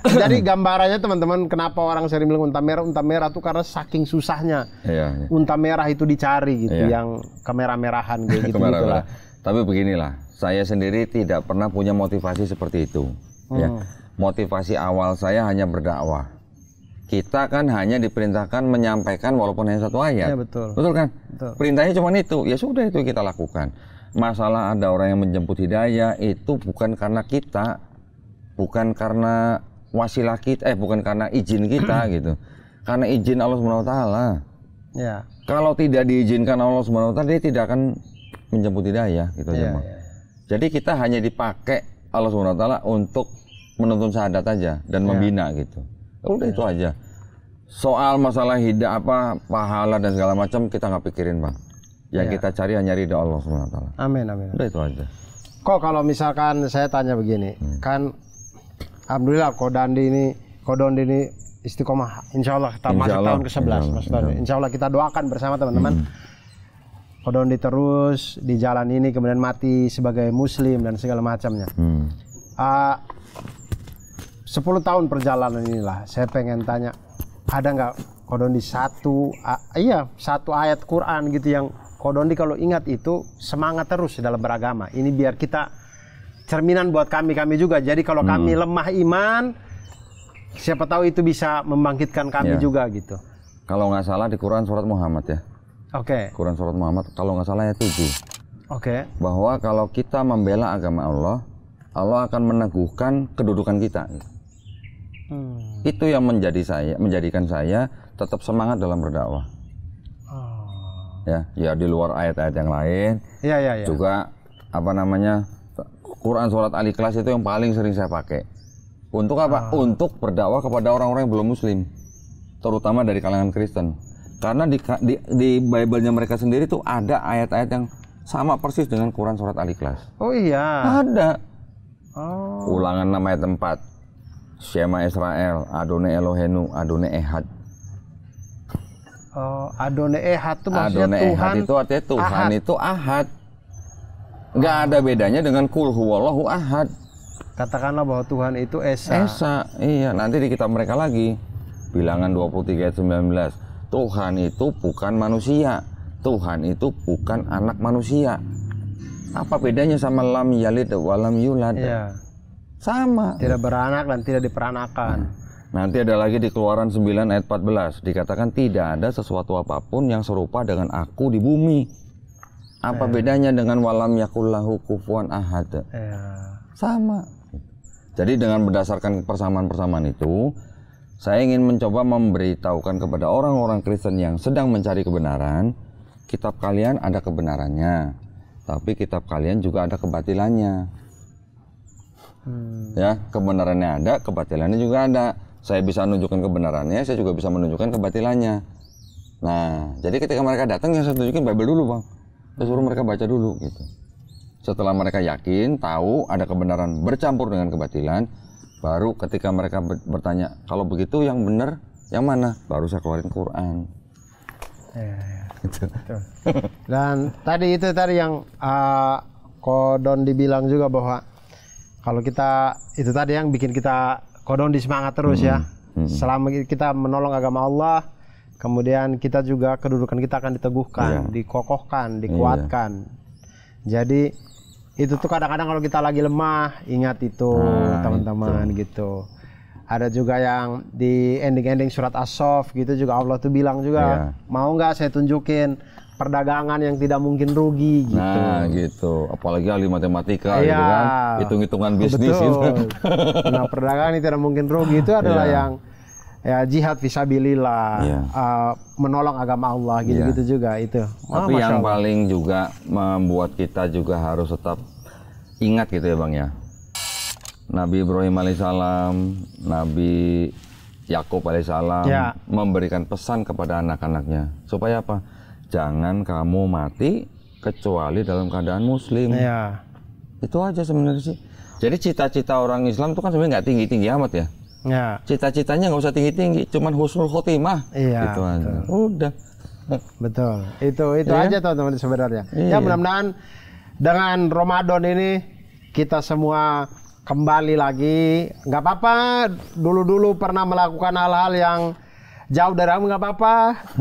Jadi gambarannya teman-teman, kenapa orang sering bilang unta merah tuh karena saking susahnya. Iya. Unta merah itu dicari gitu, Iya. yang kemerah-merahan kayak gitu Kemerah-merah. lah. Tapi beginilah, saya sendiri tidak pernah punya motivasi seperti itu. Ya. Motivasi awal saya hanya berdakwah. Kita kan hanya diperintahkan menyampaikan walaupun hanya 1 ayat. Iya, betul. Betul kan? Betul. Perintahnya cuma itu. Ya sudah, itu kita lakukan. Masalah ada orang yang menjemput hidayah itu bukan karena kita, bukan karena wasilah kita, bukan karena izin kita gitu. Karena izin Allah Subhanahu wa taala. Ya. Kalau tidak diizinkan Allah Subhanahu wa taala, dia tidak akan menjemput hidayah gitu aja, Bang. Jadi kita hanya dipakai Allah Subhanahu wa taala untuk menuntun syahadat aja dan membina gitu. Udah itu aja. Soal masalah pahala dan segala macam kita nggak pikirin Bang. Yang kita cari hanya ridha Allah Subhanahu wa taala. Amin, amin. Udah itu aja. Kok kalau misalkan saya tanya begini, kan alhamdulillah Kodondi ini istiqomah, insya Allah kita masuk tahun ke-11 Mas Tony. Insya Allah kita doakan bersama teman-teman. Kodondi terus di jalan ini kemudian mati sebagai muslim dan segala macamnya. 10 tahun perjalanan inilah saya pengen tanya, ada nggak Kodondi satu ayat Quran gitu yang Kodondi kalau ingat itu semangat terus dalam beragama. Ini biar kita cerminan buat kami juga. Jadi kalau kami lemah iman, siapa tahu itu bisa membangkitkan kami juga gitu. Kalau nggak salah di Quran surat Muhammad ya. Oke. Quran surat Muhammad kalau nggak salah ayat 7. Oke. Bahwa kalau kita membela agama Allah, Allah akan meneguhkan kedudukan kita. Itu yang menjadikan saya tetap semangat dalam berdakwah. Ya di luar ayat-ayat yang lain. Iya. Juga Quran surat Al-Ikhlas itu yang paling sering saya pakai. Untuk apa? Untuk berdakwah kepada orang-orang yang belum muslim, terutama dari kalangan Kristen. Karena di Bible-nya mereka sendiri tuh ada ayat-ayat yang sama persis dengan Quran surat Al-Ikhlas. Oh iya. Ada. Ulangan 6 ayat 4. Shema Israel, Adonai Elohenu, Adonai Ehad. Adonai Ehad itu maksudnya Adonai Tuhan. Ehad itu artinya Tuhan itu Ahad. Nggak ada bedanya dengan Qul huwallahu ahad. Katakanlah bahwa Tuhan itu Esa. Iya, nanti di kitab mereka lagi. Bilangan 23 ayat 19. Tuhan itu bukan manusia. Tuhan itu bukan anak manusia. Apa bedanya sama lam yalid wa lam yulad? Iya. Sama. Tidak beranak dan tidak diperanakan. Nanti ada lagi di Keluaran 9 ayat 14. Dikatakan tidak ada sesuatu apapun yang serupa dengan aku di bumi. Apa bedanya dengan walam yakullahu kufuwan ahad? Sama. Jadi dengan berdasarkan persamaan-persamaan itu, saya ingin mencoba memberitahukan kepada orang-orang Kristen yang sedang mencari kebenaran, kitab kalian ada kebenarannya, tapi kitab kalian juga ada kebatilannya. Ya, kebenarannya ada, kebatilannya juga ada. Saya bisa menunjukkan kebenarannya, saya juga bisa menunjukkan kebatilannya. Nah, jadi ketika mereka datang, yang saya tunjukin Bible dulu, Bang. Saya suruh mereka baca dulu gitu. Setelah mereka yakin, tahu ada kebenaran bercampur dengan kebatilan, baru ketika mereka bertanya, kalau begitu yang benar yang mana? Baru saya keluarin Quran. Gitu. Dan tadi yang Kodon dibilang juga bahwa kalau kita itu tadi yang bikin kita Kodondi semangat terus ya. Selama kita menolong agama Allah, kemudian kita juga kedudukan kita akan diteguhkan, dikokohkan, dikuatkan. Jadi itu tuh kadang-kadang kalau kita lagi lemah, ingat itu teman-teman gitu. Ada juga yang di ending-ending surat As-Saff gitu juga Allah tuh bilang juga, mau nggak saya tunjukin perdagangan yang tidak mungkin rugi gitu. Nah gitu, apalagi ahli matematika gitu kan, hitung-hitungan bisnis gitu. Nah perdagangan yang tidak mungkin rugi itu adalah yang jihad fisabilillah, menolong agama Allah gitu-gitu juga itu. Tapi yang paling juga membuat kita juga harus tetap ingat gitu ya Bang ya. Nabi Ibrahim alaihissalam, Nabi Yakub alaihissalam memberikan pesan kepada anak-anaknya supaya apa? Jangan kamu mati kecuali dalam keadaan muslim. Itu aja sebenarnya sih. Jadi cita-cita orang Islam itu kan sebenarnya nggak tinggi-tinggi amat ya. Cita-citanya nggak usah tinggi-tinggi, cuman husnul khotimah. Itu aja. Udah. Betul. Itu aja teman-teman sebenarnya. Ya mudah-mudahan dengan Ramadan ini kita semua kembali lagi. Nggak apa-apa. Dulu-dulu pernah melakukan hal-hal yang jauh dari kamu, nggak apa-apa.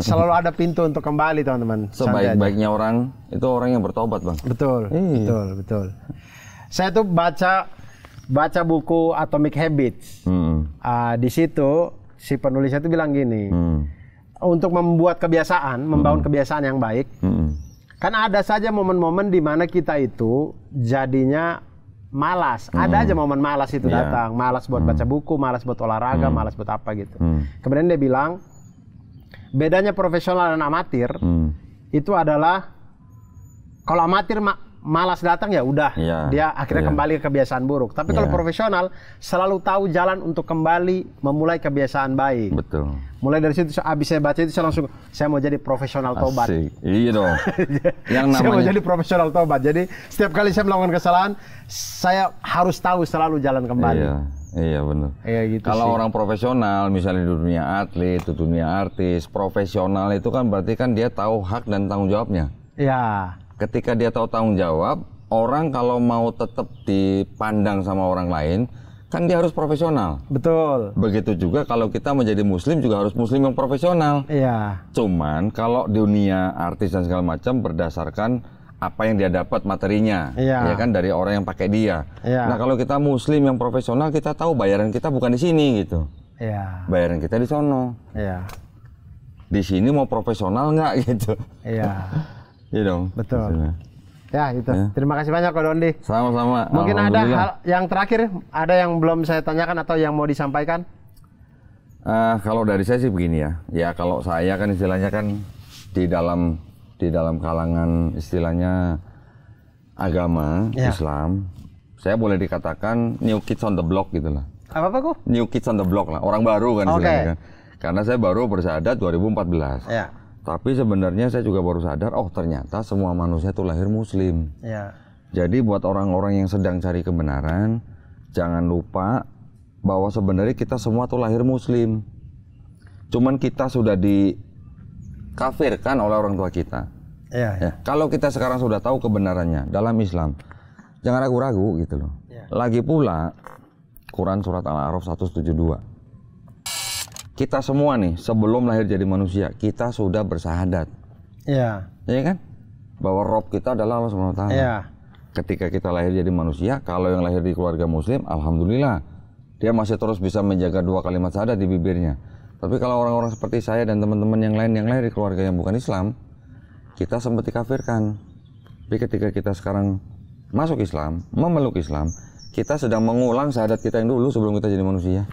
Selalu ada pintu untuk kembali teman-teman. Sebaik-baiknya orang itu orang yang bertobat Bang. Betul. Saya tuh baca buku Atomic Habits. Di situ si penulisnya tuh bilang gini, untuk membuat kebiasaan, membangun kebiasaan yang baik, kan ada saja momen-momen di mana kita itu jadinya malas. Ada aja momen malas itu datang. Malas buat baca buku, malas buat olahraga, malas buat apa gitu. Kemudian dia bilang, bedanya profesional dan amatir itu adalah kalau amatir malas datang ya udah, dia akhirnya kembali ke kebiasaan buruk. Tapi kalau profesional selalu tahu jalan untuk kembali memulai kebiasaan baik. Betul. Mulai dari situ, abis saya baca itu saya langsung, saya mau jadi profesional tobat. Asik. Iya dong. Yang namanya... Saya mau jadi profesional tobat. Jadi setiap kali saya melakukan kesalahan, saya harus tahu selalu jalan kembali. Iya benar. Iya gitu. Kalau orang profesional, misalnya di dunia atlet, di dunia artis, profesional itu kan berarti kan dia tahu hak dan tanggung jawabnya. Iya. Ketika dia tahu tanggung jawab, orang kalau mau tetap dipandang sama orang lain, kan dia harus profesional. Betul. Begitu juga kalau kita menjadi muslim juga harus muslim yang profesional. Iya. Cuman kalau dunia artis dan segala macam berdasarkan apa yang dia dapat materinya, ya kan dari orang yang pakai dia. Nah kalau kita muslim yang profesional, kita tahu bayaran kita bukan di sini gitu. Bayaran kita di sono. Di sini mau profesional nggak gitu. Iya dong. Betul. Ya itu. Terima kasih banyak Ko Dondi. Sama-sama. Mungkin ada hal yang terakhir, ada yang belum saya tanyakan atau yang mau disampaikan? Kalau dari saya sih begini ya. Ya kalau saya kan istilahnya kan di dalam kalangan istilahnya agama Islam, saya boleh dikatakan new kids on the block gitu lah. Apa kok? New kids on the block lah, orang baru kan istilahnya kan. Karena saya baru bersyahadat 2014. Tapi sebenarnya saya juga baru sadar, oh ternyata semua manusia itu lahir muslim. Jadi buat orang-orang yang sedang cari kebenaran, jangan lupa bahwa sebenarnya kita semua tuh lahir muslim. Cuman kita sudah dikafirkan oleh orang tua kita. Kalau kita sekarang sudah tahu kebenarannya dalam Islam, jangan ragu-ragu gitu loh. Lagi pula, Quran surat Al-A'raf 172. Kita semua nih sebelum lahir jadi manusia kita sudah bersyahadat, ya kan, bahwa Rob kita adalah Allah SWT. Ketika kita lahir jadi manusia, kalau yang lahir di keluarga Muslim, alhamdulillah dia masih terus bisa menjaga 2 kalimat syahadat di bibirnya. Tapi kalau orang-orang seperti saya dan teman-teman yang lain yang lahir di keluarga yang bukan Islam, kita sempat dikafirkan. Tapi ketika kita sekarang masuk Islam, memeluk Islam, kita sedang mengulang syahadat kita yang dulu sebelum kita jadi manusia.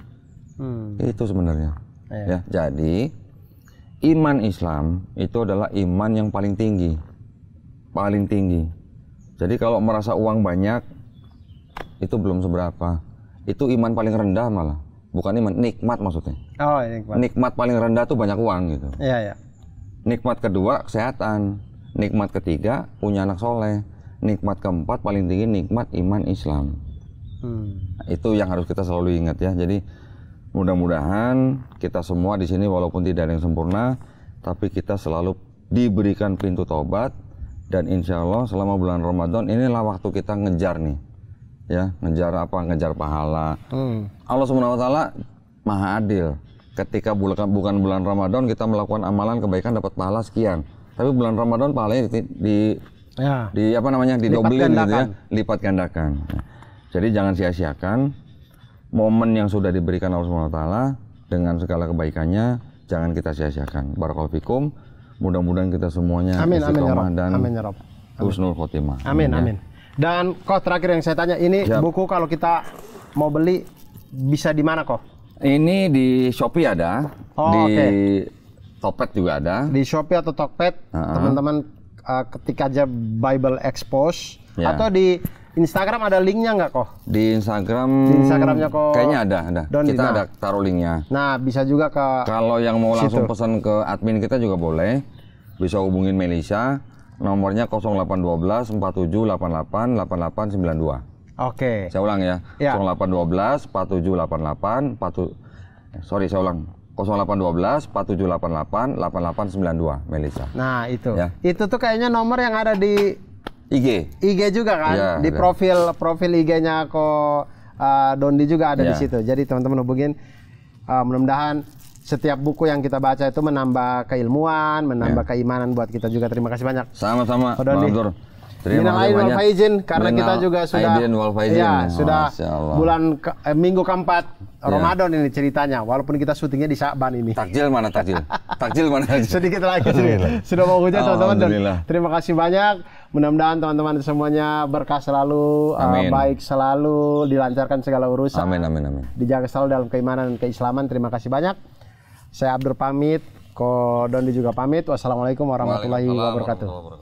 Itu sebenarnya. Ya, jadi iman Islam itu adalah iman yang paling tinggi, Jadi kalau merasa uang banyak itu belum seberapa, itu iman paling rendah malah, bukan iman, nikmat maksudnya. Nikmat paling rendah tuh banyak uang gitu. Nikmat kedua kesehatan, nikmat ketiga punya anak soleh, nikmat keempat paling tinggi nikmat iman Islam. Itu yang harus kita selalu ingat ya. Jadi mudah-mudahan kita semua di sini walaupun tidak ada yang sempurna, tapi kita selalu diberikan pintu taubat, dan insya Allah selama bulan Ramadan inilah waktu kita ngejar nih, ya ngejar apa? Ngejar pahala. Allah SWT maha adil. Ketika bukan bulan Ramadan kita melakukan amalan kebaikan dapat pahala sekian, tapi bulan Ramadan pahalanya di apa namanya didobelin gitu ya, lipat gandakan. Jadi jangan sia-siakan momen yang sudah diberikan Allah SWT dengan segala kebaikannya, jangan kita sia-siakan. Barakallahu fikum. Mudah-mudahan kita semuanya istiqomah dan husnul khotimah. Amin. Dan kok terakhir yang saya tanya, ini buku kalau kita mau beli bisa di mana kok? Ini di Shopee ada, di Tokped juga ada. Di Shopee atau Tokped, teman-teman ketik aja Bible Expose atau di Instagram ada linknya nggak kok? Di Instagramnya kok kayaknya ada. Kita ada taruh linknya. Nah bisa juga ke. Kalau yang mau langsung pesan ke admin kita juga boleh. Bisa hubungin Melisa. Nomornya 0812 4788 8892. Oke. Saya ulang ya. 0812 4788 saya ulang. 0812 4788 8892 Melisa. Nah itu. Itu tuh kayaknya nomor yang ada di IG juga kan, di profil IG-nya kok Dondi juga ada di situ. Jadi teman-teman hubungin. Mudah-mudahan setiap buku yang kita baca itu menambah keilmuan, menambah keimanan buat kita juga. Terima kasih banyak. Sama-sama, Bang Abdur. Terima kasih banyak. Faizin, karena kita juga sudah bulan minggu keempat Ramadan ini ceritanya. Walaupun kita syutingnya di Sya'ban ini. Takjil mana takjil? Sedikit lagi sudah mau hujan teman-teman. Terima kasih banyak. Mudah-mudahan teman-teman semuanya berkah selalu, baik selalu, dilancarkan segala urusan. Amin. Dijaga selalu dalam keimanan dan keislaman. Terima kasih banyak. Saya Abdur pamit, Ko Dondi juga pamit. Wassalamualaikum warahmatullahi wabarakatuh.